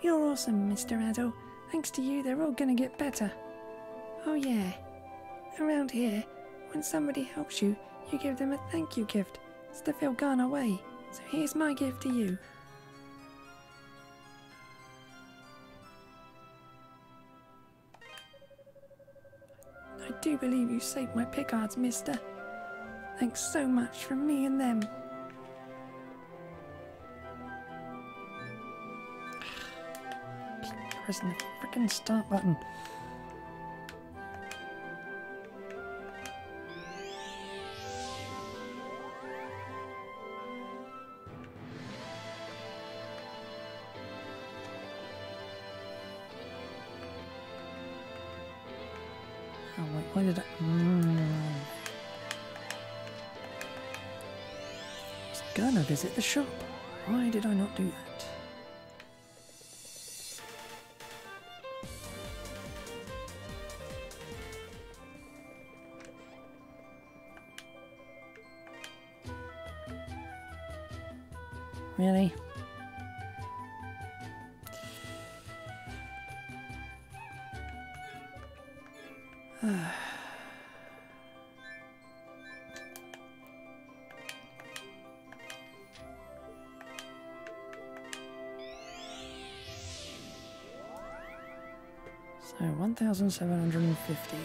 Speaker 1: You're awesome, Mr. Addo. Thanks to you, they're all gonna get better. Oh yeah. Around here, when somebody helps you, you give them a thank you gift. It's the Felghana way. So here's my gift to you. I do believe you saved my Pickards, mister. Thanks so much from me and them.
Speaker 2: Pressing the frickin' start button. Oh wait, why did I... I was gonna visit the shop. Why did I not do that? Really? So 1,750.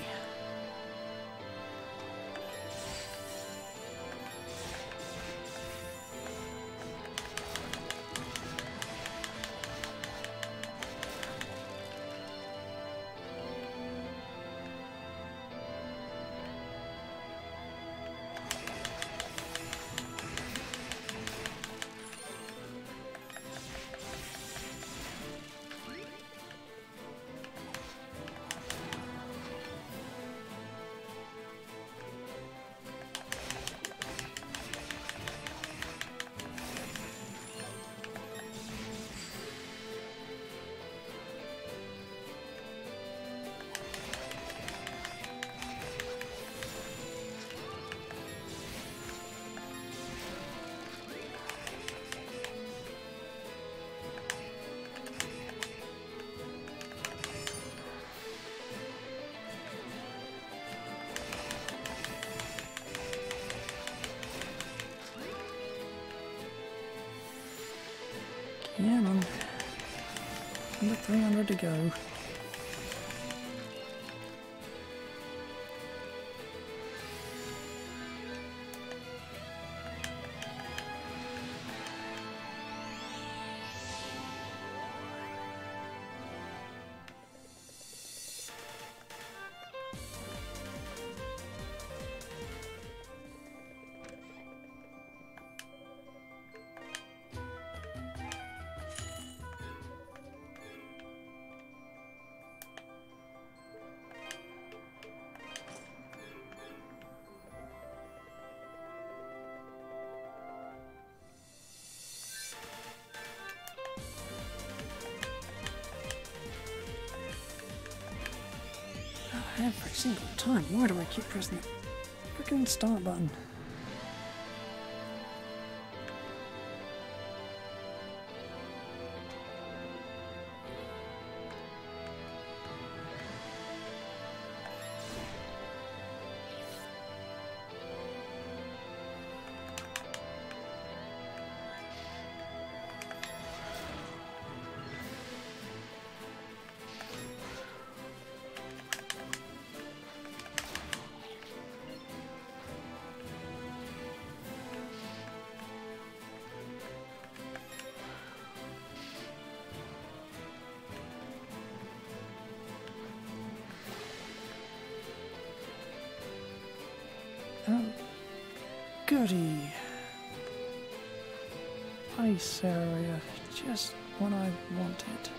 Speaker 2: Yeah, man. Under 300 to go. Every single time. Why do I keep pressing the freaking start button? Goody. Ice area, just what I wanted.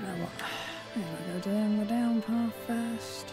Speaker 2: You know what? I'm gonna go down the down path first.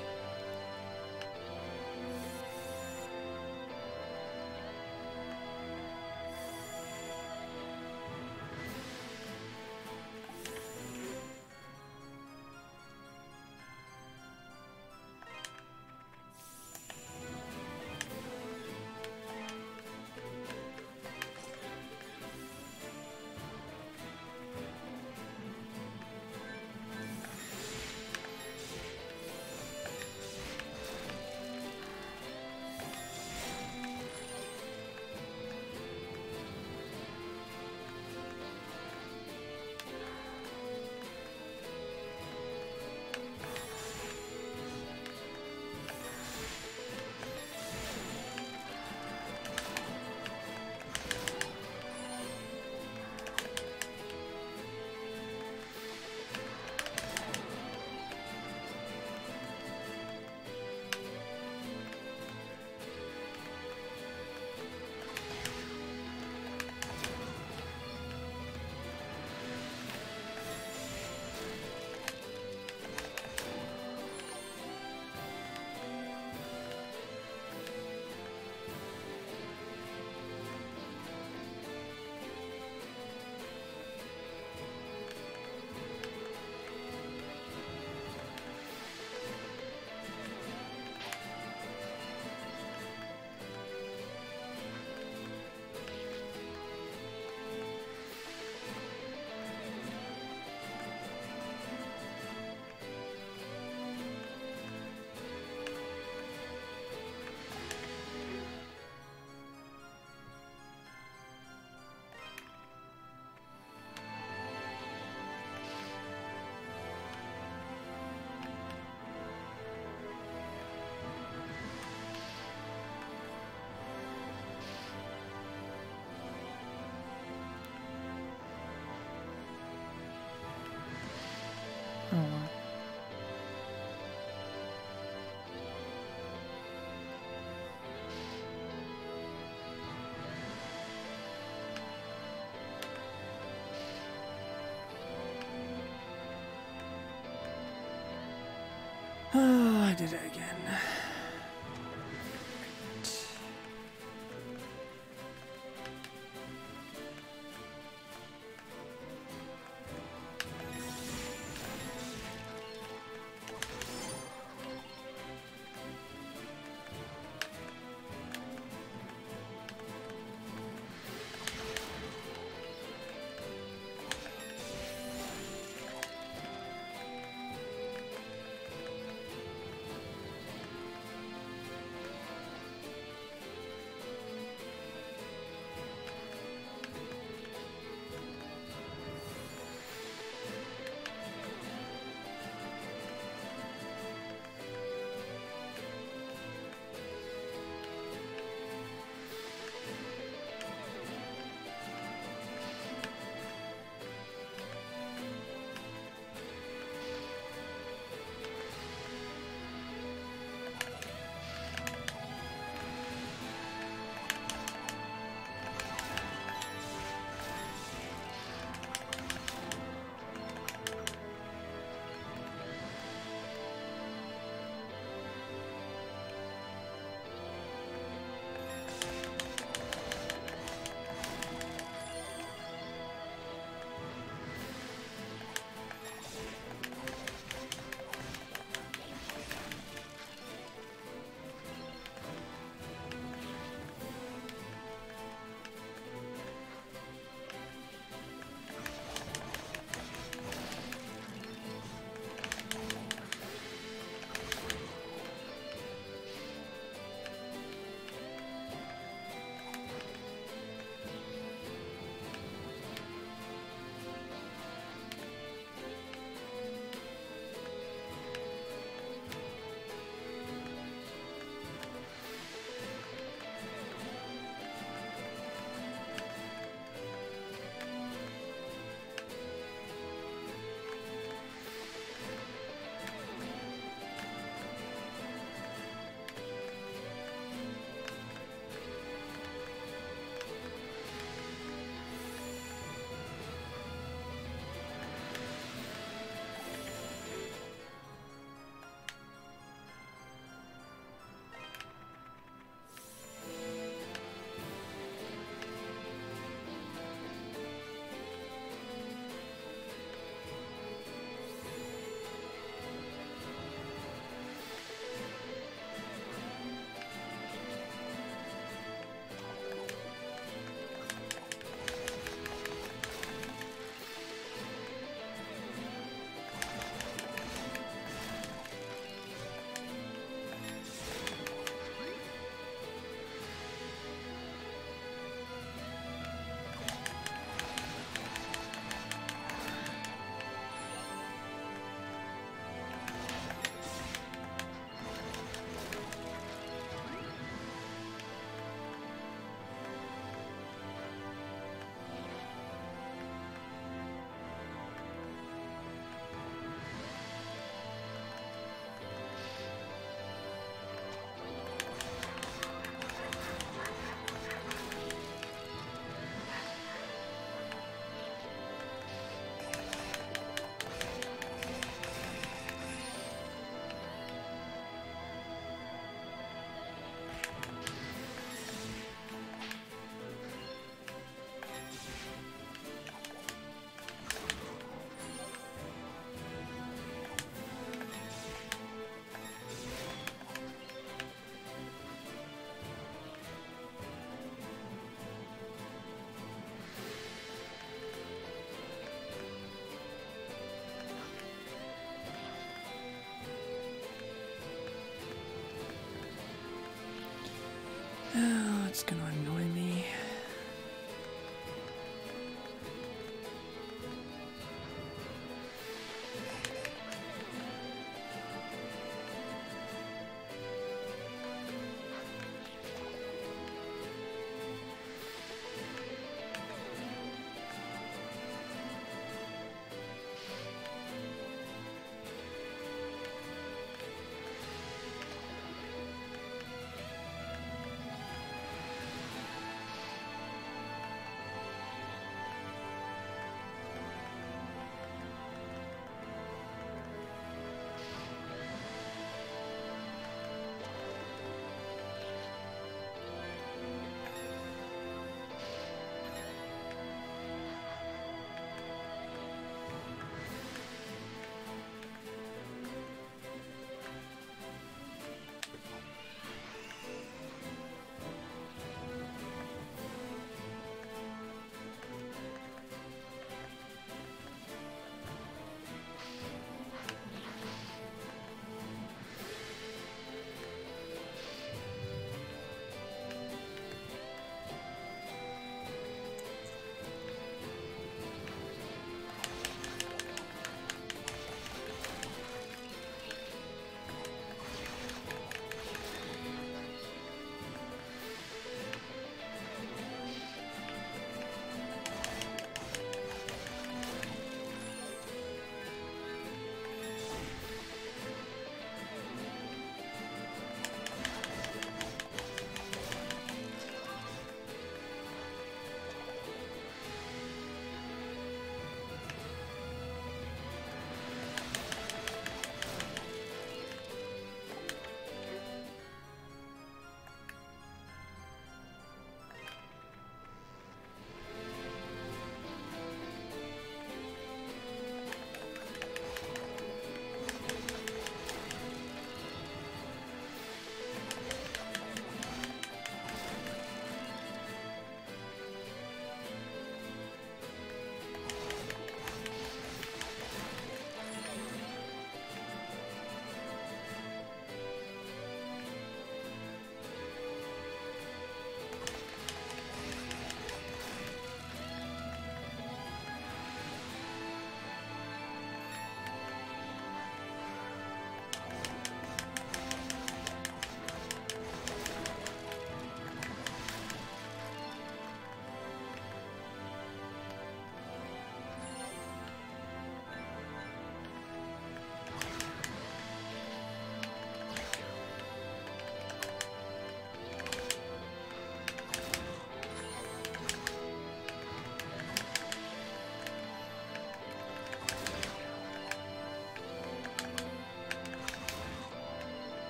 Speaker 2: Oh well. Oh, I did it again. It's gonna annoy me.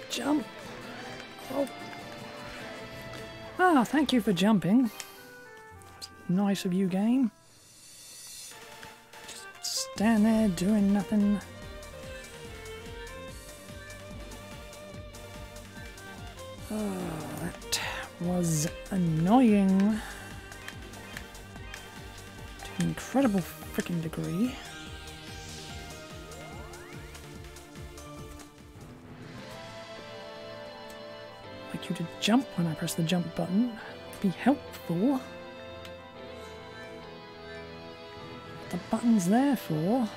Speaker 2: Jump! Oh. Ah, thank you for jumping. Nice of you, game. Just stand there doing nothing. Oh, that was annoying to an incredible freaking degree. Like you to jump when I press the jump button. Be helpful. The button's there for.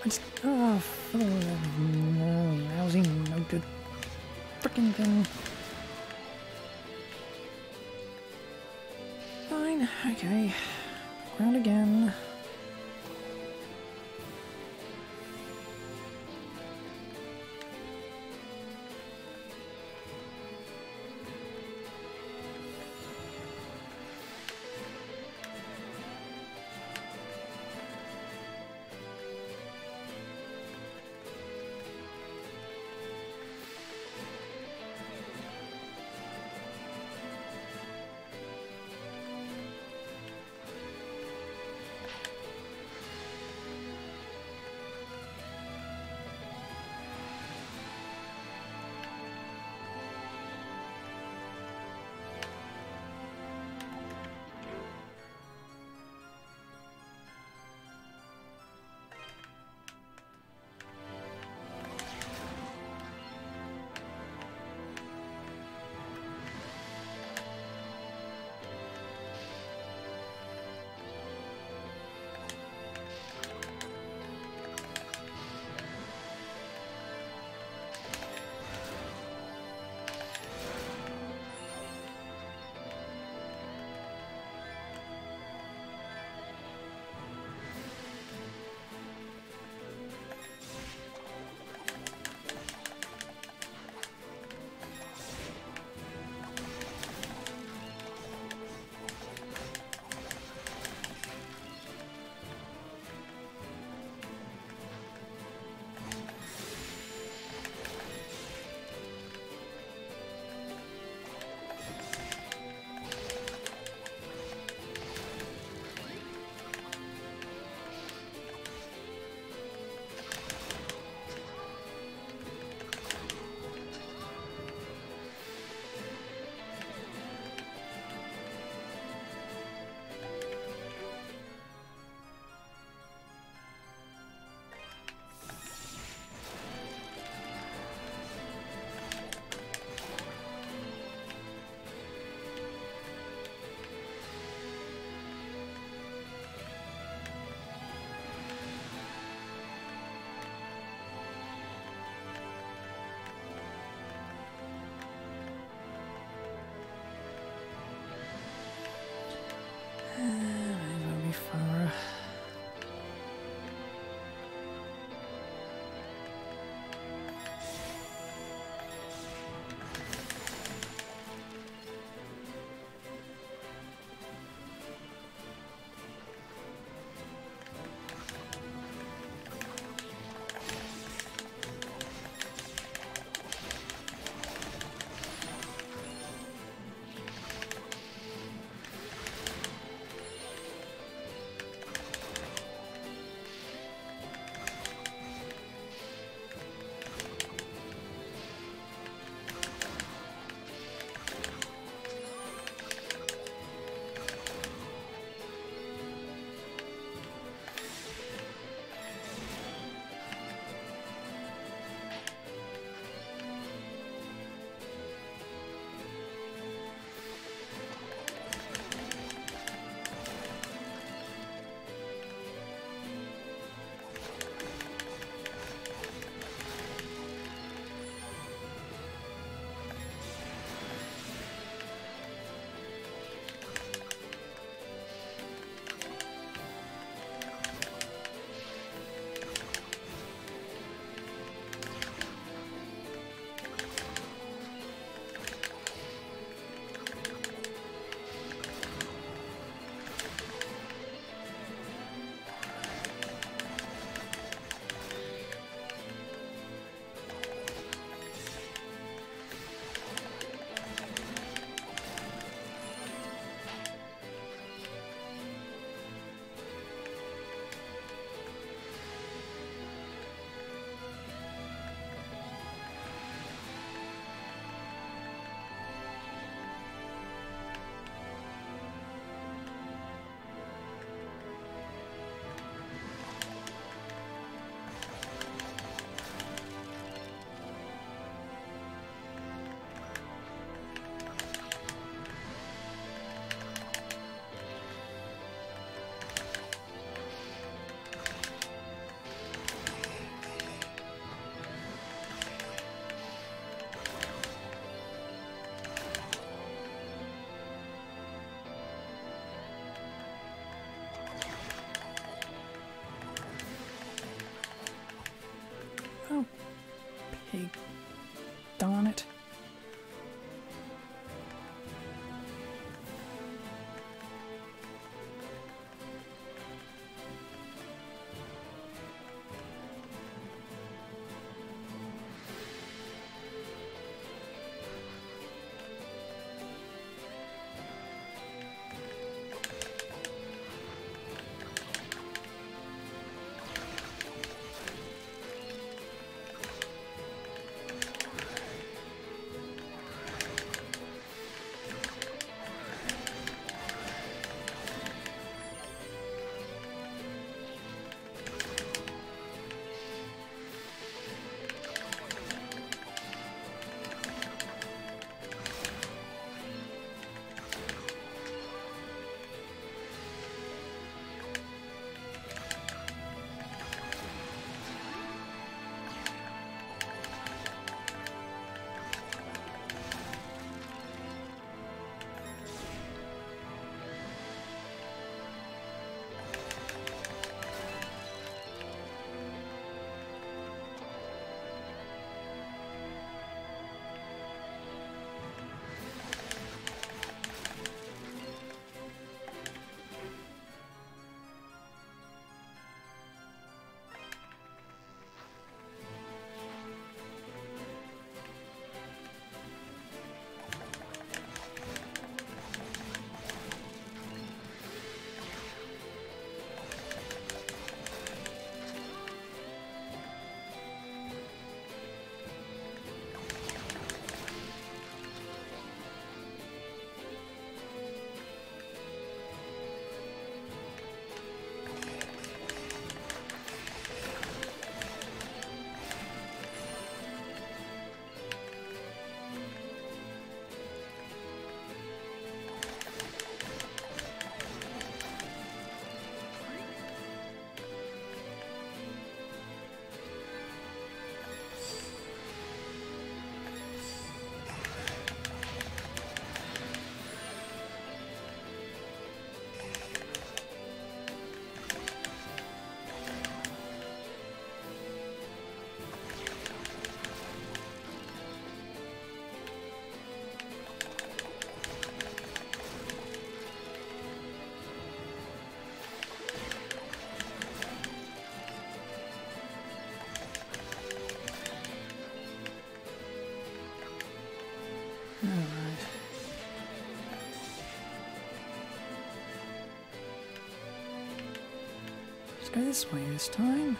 Speaker 2: Oh, lousy, no good frickin' thing. Fine, okay. Ground again. Go this way this time.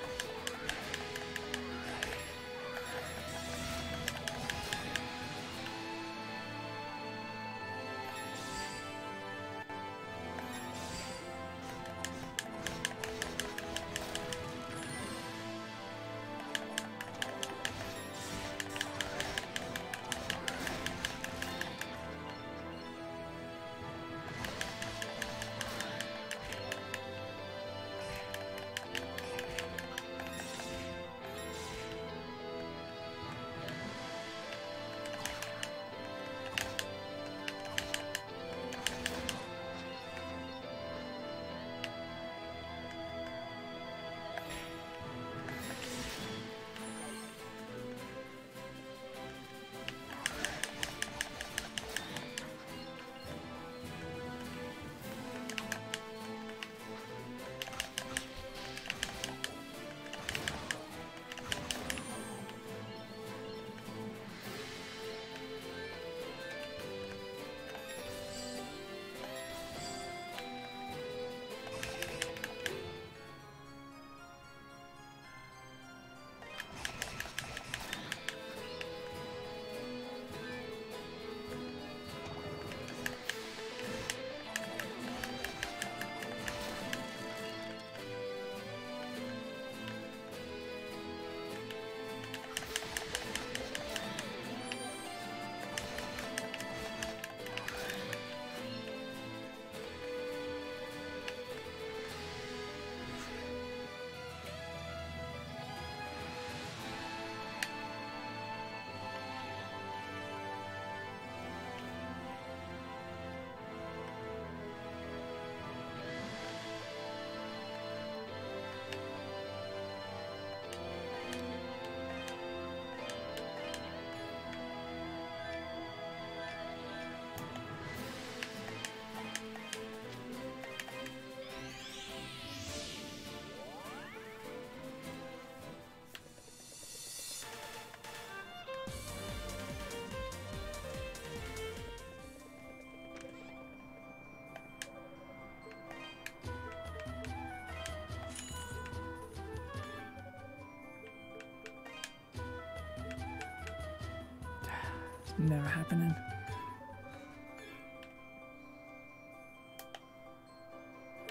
Speaker 2: Never happening.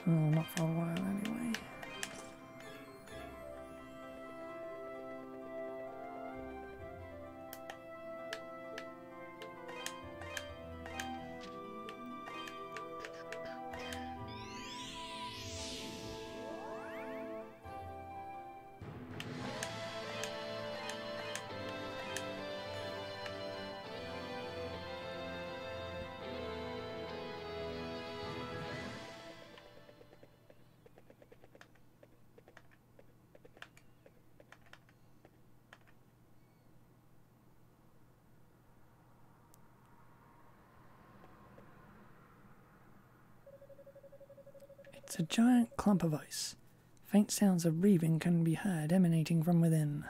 Speaker 2: Oh, not for a while anyway. It's a giant clump of ice. Faint sounds of breathing can be heard emanating from within.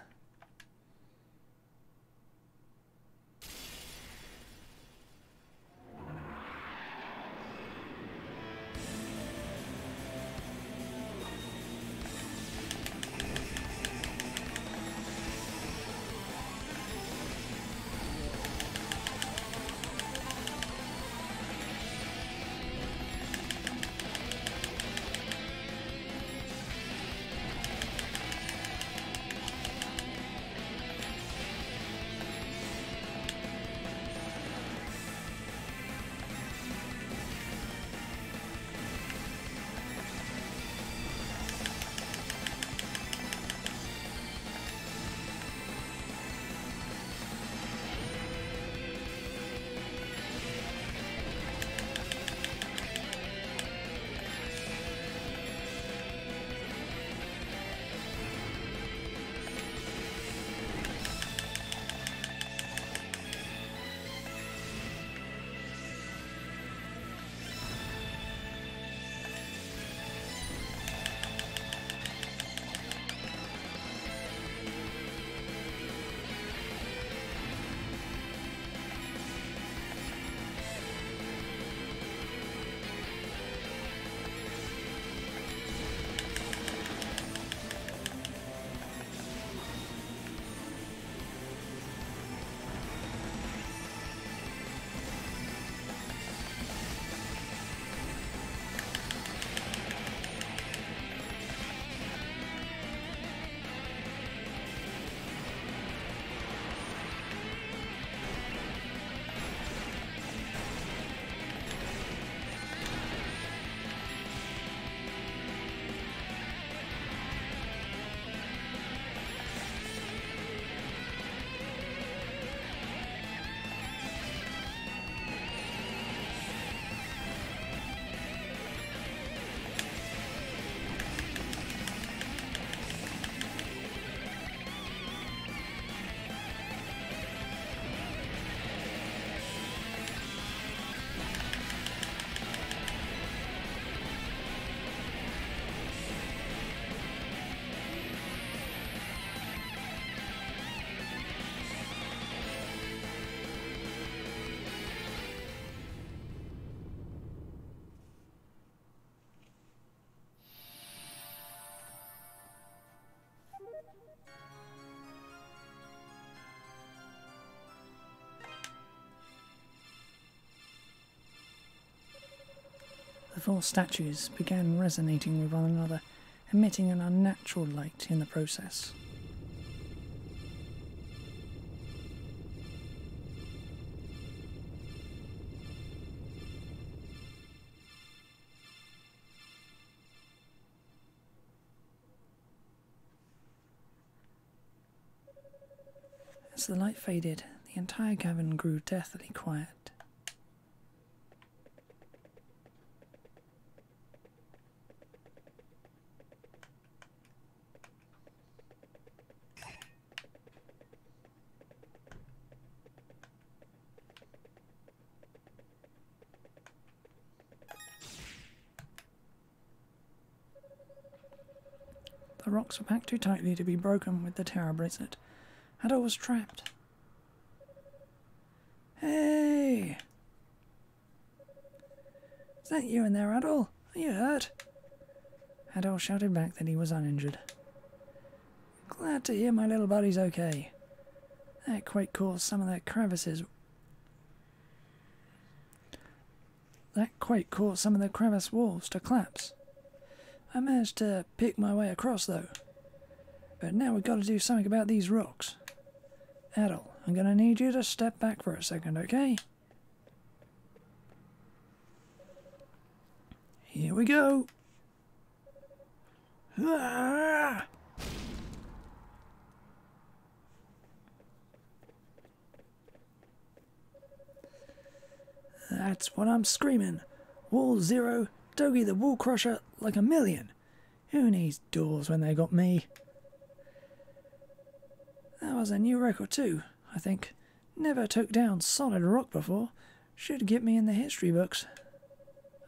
Speaker 2: The 4 statues began resonating with one another, emitting an unnatural light in the process. As the light faded, the entire cavern grew deathly quiet. The rocks were packed too tightly to be broken with the terror blizzard. Adol was trapped. Hey! Is that you in there, Adol? Are you hurt? Adol shouted back that he was uninjured. Glad to hear my little buddy's okay. That quake caused some of the crevice walls to collapse. I managed to pick my way across though. But now we've got to do something about these rocks. Adol, I'm going to need you to step back for a second, okay? Here we go. Ah! That's what I'm screaming. Wall 0, Dogie the Wall Crusher, like a million. Who needs doors when they got me? That was a new record too, I think. Never took down solid rock before. Should get me in the history books.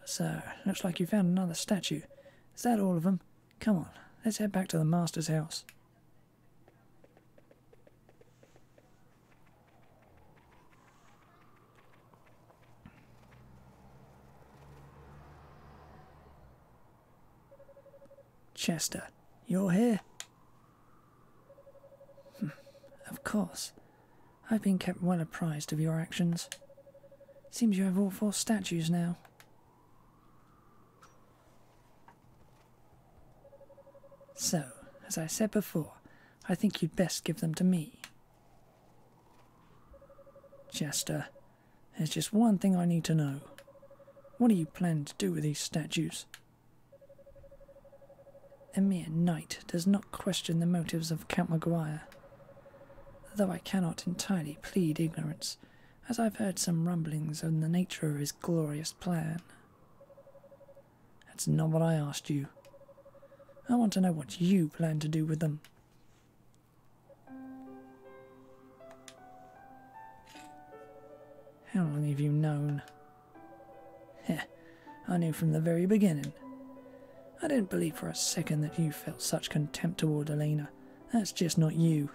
Speaker 2: So, looks like you found another statue. Is that all of them? Come on, let's head back to the Master's house. Chester, you're here? Of course. I've been kept well apprised of your actions. Seems you have all 4 statues now. So, as I said before, I think you'd best give them to me. Chester, there's just one thing I need to know. What do you plan to do with these statues? A mere knight does not question the motives of Count Maguire, though I cannot entirely plead ignorance, as I've heard some rumblings on the nature of his glorious plan. That's not what I asked you. I want to know what you plan to do with them. How long have you known? Heh, I knew from the very beginning. I didn't believe for a second that you felt such contempt toward Elena. That's just not you.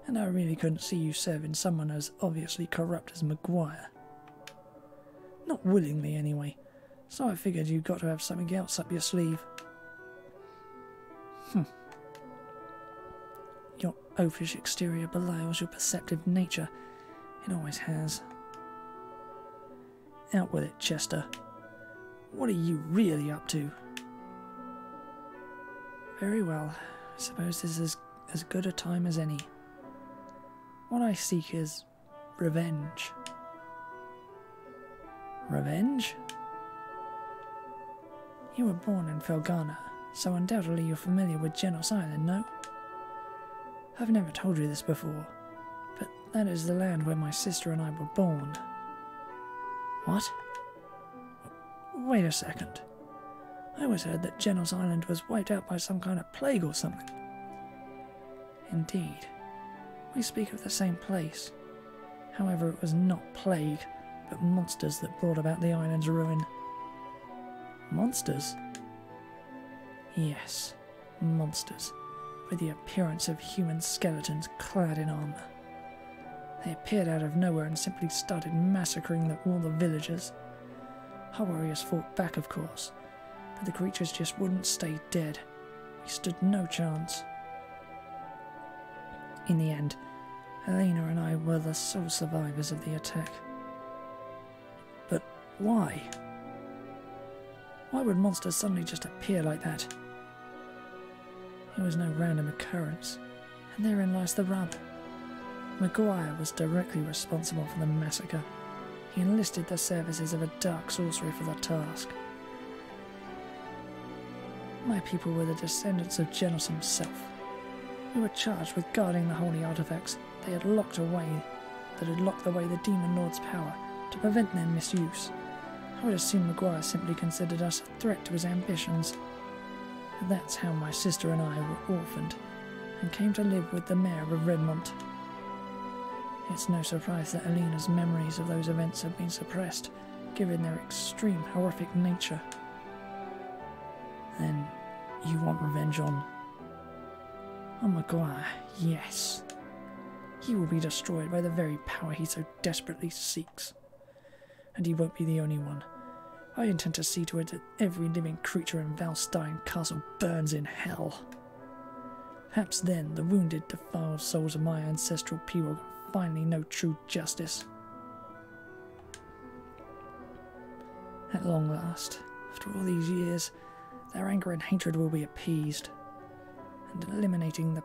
Speaker 2: And I really couldn't see you serving someone as obviously corrupt as Maguire. Not willingly, anyway. So I figured you'd got to have something else up your sleeve. Your oafish exterior belies your perceptive nature. It always has. Out with it, Chester. What are you really up to? Very well. I suppose this is as good a time as any. What I seek is revenge. Revenge? You were born in Felghana, so undoubtedly you're familiar with Genos Island, no? I've never told you this before, but that is the land where my sister and I were born. What? Wait a second. I always heard that Genos Island was wiped out by some kind of plague or something. Indeed. We speak of the same place. However, it was not plague, but monsters that brought about the island's ruin. Monsters? Yes, monsters, with the appearance of human skeletons clad in armour. They appeared out of nowhere and simply started massacring all the villagers. Our warriors fought back, of course, but the creatures just wouldn't stay dead. We stood no chance. In the end, Elena and I were the sole survivors of the attack. But why? Why would monsters suddenly just appear like that? It was no random occurrence, and therein lies the rub. Maguire was directly responsible for the massacre. He enlisted the services of a dark sorcerer for the task. My people were the descendants of Genos himself. We were charged with guarding the holy artifacts that had locked away the Demon Lord's power to prevent their misuse. I would assume Maguire simply considered us a threat to his ambitions. That's how my sister and I were orphaned, and came to live with the mayor of Redmont. It's no surprise that Alina's memories of those events have been suppressed, given their extreme horrific nature. Then, you want revenge on Maguire, yes. He will be destroyed by the very power he so desperately seeks. And he won't be the only one. I intend to see to it that every living creature in Valstein Castle burns in hell. Perhaps then the wounded, defiled souls of my ancestral people can finally know true justice. At long last, after all these years, their anger and hatred will be appeased, and eliminating the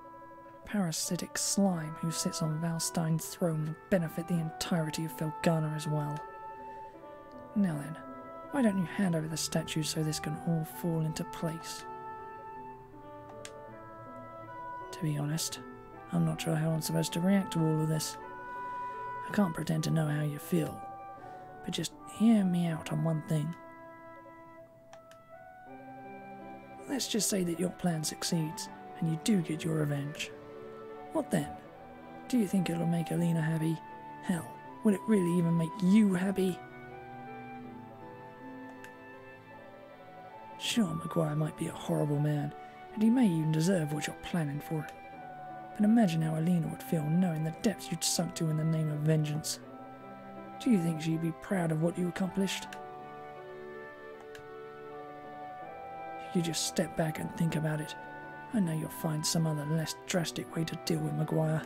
Speaker 2: parasitic slime who sits on Valstein's throne will benefit the entirety of Felghana as well. Now then, why don't you hand over the statues so this can all fall into place? To be honest, I'm not sure how I'm supposed to react to all of this. I can't pretend to know how you feel, but just hear me out on one thing. Let's just say that your plan succeeds, and you do get your revenge. What then? Do you think it'll make Alina happy? Hell, would it really even make you happy? Sure, Maguire might be a horrible man, and he may even deserve what you're planning for. But imagine how Alina would feel knowing the depths you'd sunk to in the name of vengeance. Do you think she'd be proud of what you accomplished? You just step back and think about it. I know you'll find some other less drastic way to deal with Maguire.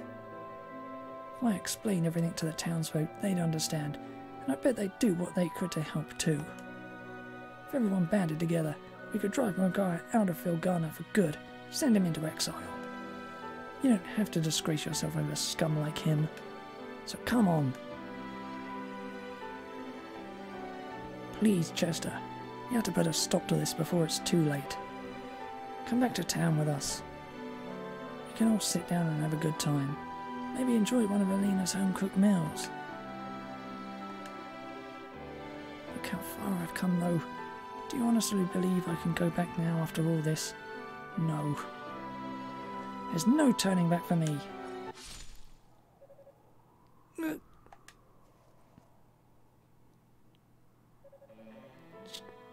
Speaker 2: If I explain everything to the townsfolk, they'd understand, and I bet they'd do what they could to help too. If everyone banded together, we could drive Maguire out of Felghana for good, send him into exile. You don't have to disgrace yourself over scum like him. So come on. Please, Chester, you have to put a stop to this before it's too late. Come back to town with us. We can all sit down and have a good time. Maybe enjoy one of Alina's home-cooked meals. Look how far I've come, though. Do you honestly believe I can go back now after all this? No. There's no turning back for me.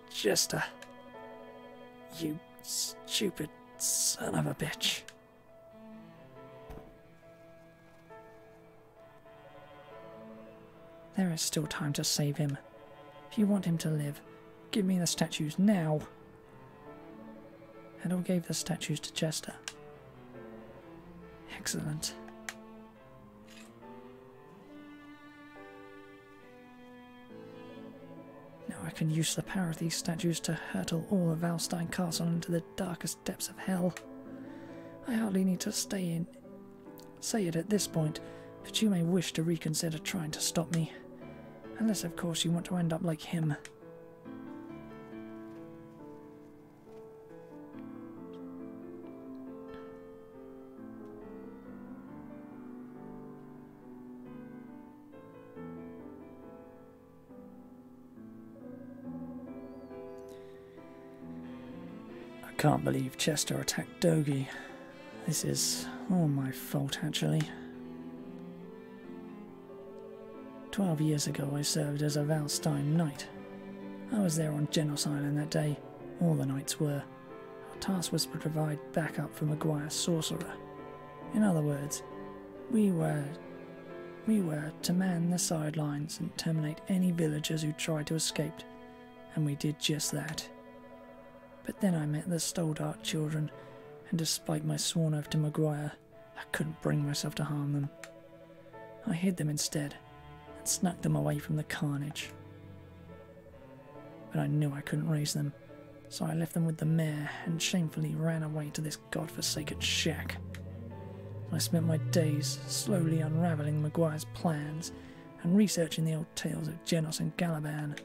Speaker 2: Chester. You stupid son of a bitch. There is still time to save him. If you want him to live, give me the statues now. Hadol gave the statues to Chester. Excellent. Now I can use the power of these statues to hurtle all of Valstein Castle into the darkest depths of hell. I hardly need to say it at this point, but you may wish to reconsider trying to stop me. Unless, of course, you want to end up like him. I can't believe Chester attacked Dogi. This is all my fault, actually. 12 years ago I served as a Valstein knight. I was there on Genos Island that day. All the knights were. Our task was to provide backup for Maguire's sorcerer. In other words, we were to man the sidelines and terminate any villagers who tried to escape, and we did just that. But then I met the Stoldart children, and despite my sworn oath to Maguire, I couldn't bring myself to harm them. I hid them instead, snuck them away from the carnage. But I knew I couldn't raise them, so I left them with the mare and shamefully ran away to this godforsaken shack. I spent my days slowly unravelling Maguire's plans and researching the old tales of Genos and Caliban.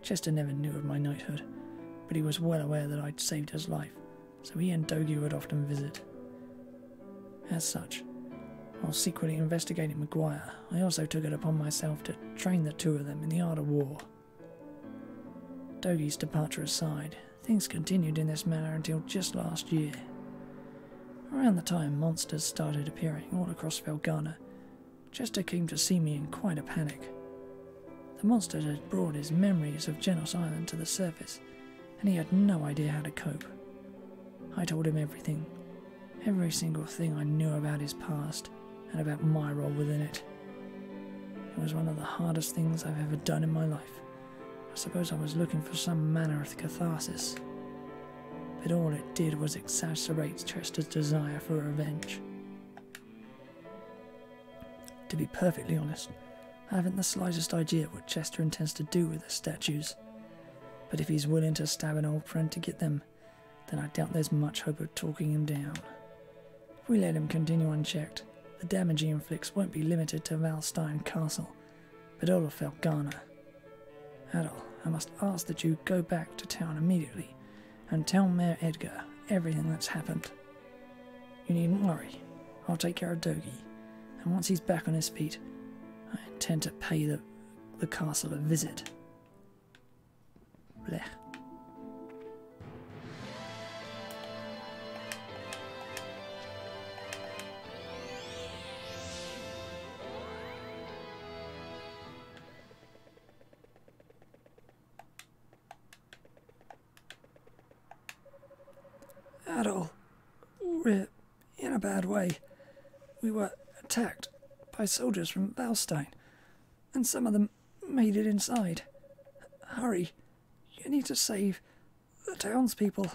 Speaker 2: Chester never knew of my knighthood, but he was well aware that I'd saved his life, so he and Dogi would often visit. As such, while secretly investigating Maguire, I also took it upon myself to train the two of them in the art of war. Dogi's departure aside, things continued in this manner until just last year. Around the time monsters started appearing all across Felghana, Chester came to see me in quite a panic. The monster had brought his memories of Genos Island to the surface, and he had no idea how to cope. I told him everything, every single thing I knew about his past, and about my role within it. It was one of the hardest things I've ever done in my life. I suppose I was looking for some manner of catharsis, but all it did was exacerbate Chester's desire for revenge. To be perfectly honest, I haven't the slightest idea what Chester intends to do with the statues, but if he's willing to stab an old friend to get them, then I doubt there's much hope of talking him down. If we let him continue unchecked, the damage he inflicts won't be limited to Valstein Castle, but all of Felghana. Adol, I must ask that you go back to town immediately and tell Mayor Edgar everything that's happened. You needn't worry, I'll take care of Dogi, and once he's back on his feet, I intend to pay the castle a visit. Blech. Adol, we're in a bad way. We were attacked by soldiers from Valstein, and some of them made it inside. Hurry, you need to save the townspeople.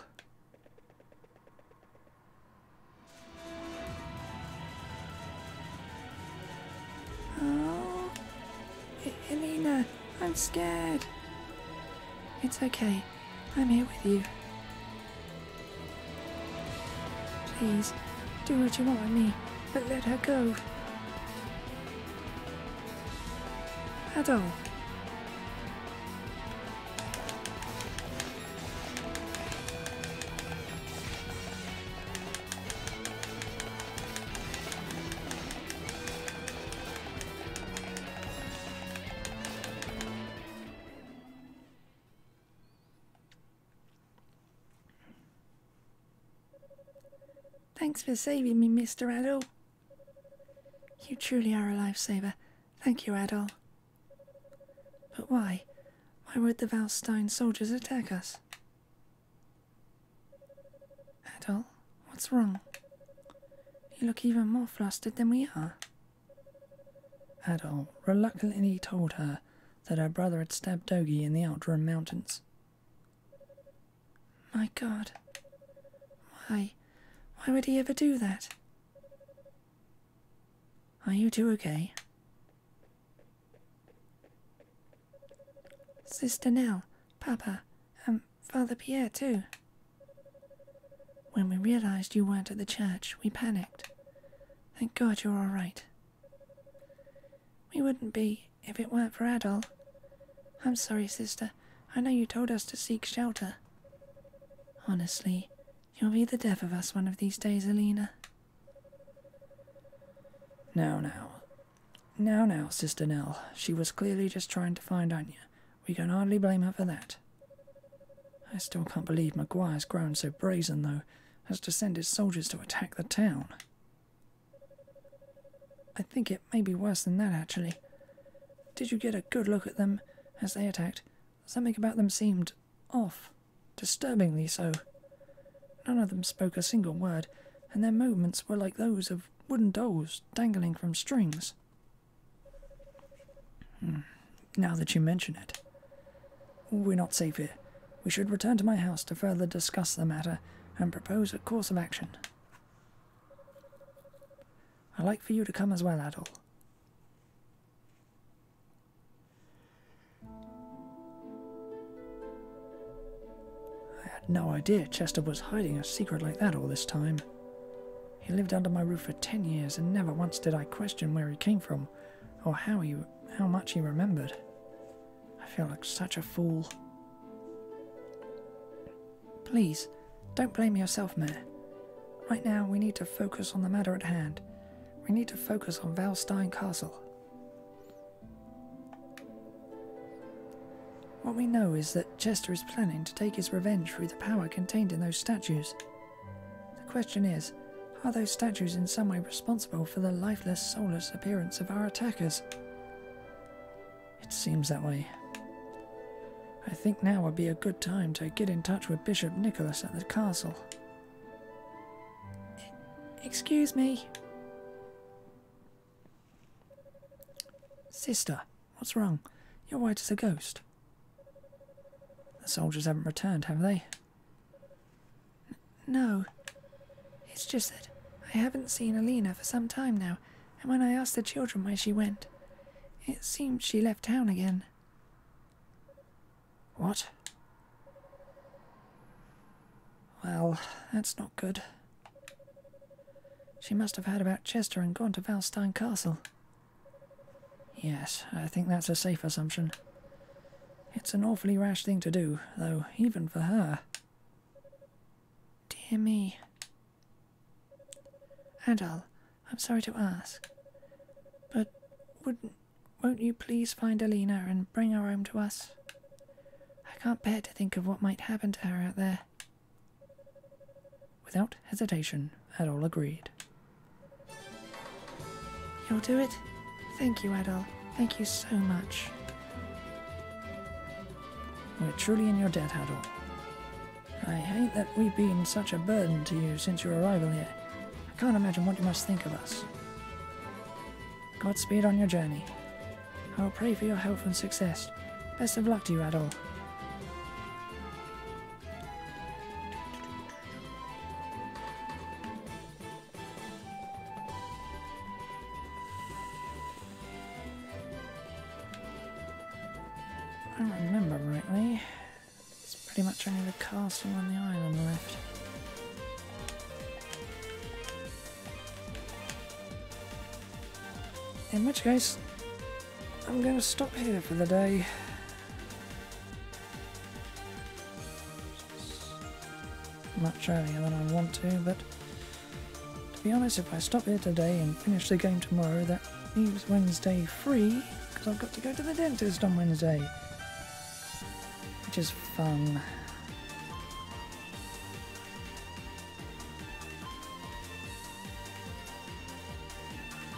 Speaker 1: Oh, Elena, I'm scared. It's okay, I'm here with you. Please, do what you want with me, but let her go. Adol. Thanks for saving me, Mr. Adol. You truly are a lifesaver. Thank you, Adol. But why? Why would the Valstein soldiers attack us? Adol, what's wrong? You look even more flustered than we are.
Speaker 2: Adol reluctantly told her that her brother had stabbed Dogi in the Outram Mountains.
Speaker 1: My God. Why? Why would he ever do that? Are you two okay? Sister Nell, Papa, and Father Pierre too. When we realised you weren't at the church, we panicked. Thank God you're all right. We wouldn't be if it weren't for Adol. I'm sorry, sister. I know you told us to seek shelter. Honestly, you'll be the death of us one of these days, Alina.
Speaker 2: Now, Sister Nell. She was clearly just trying to find Anya. We can hardly blame her for that. I still can't believe Maguire's grown so brazen, though, as to send his soldiers to attack the town. I think it may be worse than that, actually. Did you get a good look at them as they attacked? Something about them seemed off, disturbingly so. None of them spoke a single word, and their movements were like those of wooden dolls dangling from strings. Now that you mention it, we're not safe here. We should return to my house to further discuss the matter and propose a course of action. I'd like for you to come as well, Adol. had no idea Chester was hiding a secret like that all this time. He lived under my roof for 10 years, and never once did I question where he came from, or how much he remembered. I feel like such a fool. Please, don't blame yourself, Mayor. Right now, we need to focus on the matter at hand. We need to focus on Felghana Castle. What we know is that Chester is planning to take his revenge through the power contained in those statues. The question is, are those statues in some way responsible for the lifeless, soulless appearance of our attackers? It seems that way. I think now would be a good time to get in touch with Bishop Nicholas at the castle.
Speaker 1: Excuse me.
Speaker 2: Sister, what's wrong? You're white as a ghost. The soldiers haven't returned, have they?
Speaker 1: No. It's just that I haven't seen Alina for some time now, and when I asked the children where she went, it seemed she left town again.
Speaker 2: What? Well, that's not good. She must have heard about Chester and gone to Felghana Castle. Yes, I think that's a safe assumption. It's an awfully rash thing to do, though, even for her.
Speaker 1: Dear me. Adol, I'm sorry to ask, but won't you please find Alina and bring her home to us? I can't bear to think of what might happen to her out there.
Speaker 2: Without hesitation, Adol agreed.
Speaker 1: You'll do it? Thank you, Adol. Thank you so much.
Speaker 2: We're truly in your debt, Adol. I hate that we've been such a burden to you since your arrival here. I can't imagine what you must think of us. Godspeed on your journey. I'll pray for your health and success. Best of luck to you, Adol. If I remember rightly, it's pretty much only the castle and the island left. In which case, I'm going to stop here for the day. Much earlier than I want to, but to be honest, if I stop here today and finish the game tomorrow, that leaves Wednesday free, because I've got to go to the dentist on Wednesday. Which is fun.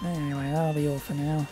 Speaker 2: Anyway, that'll be all for now.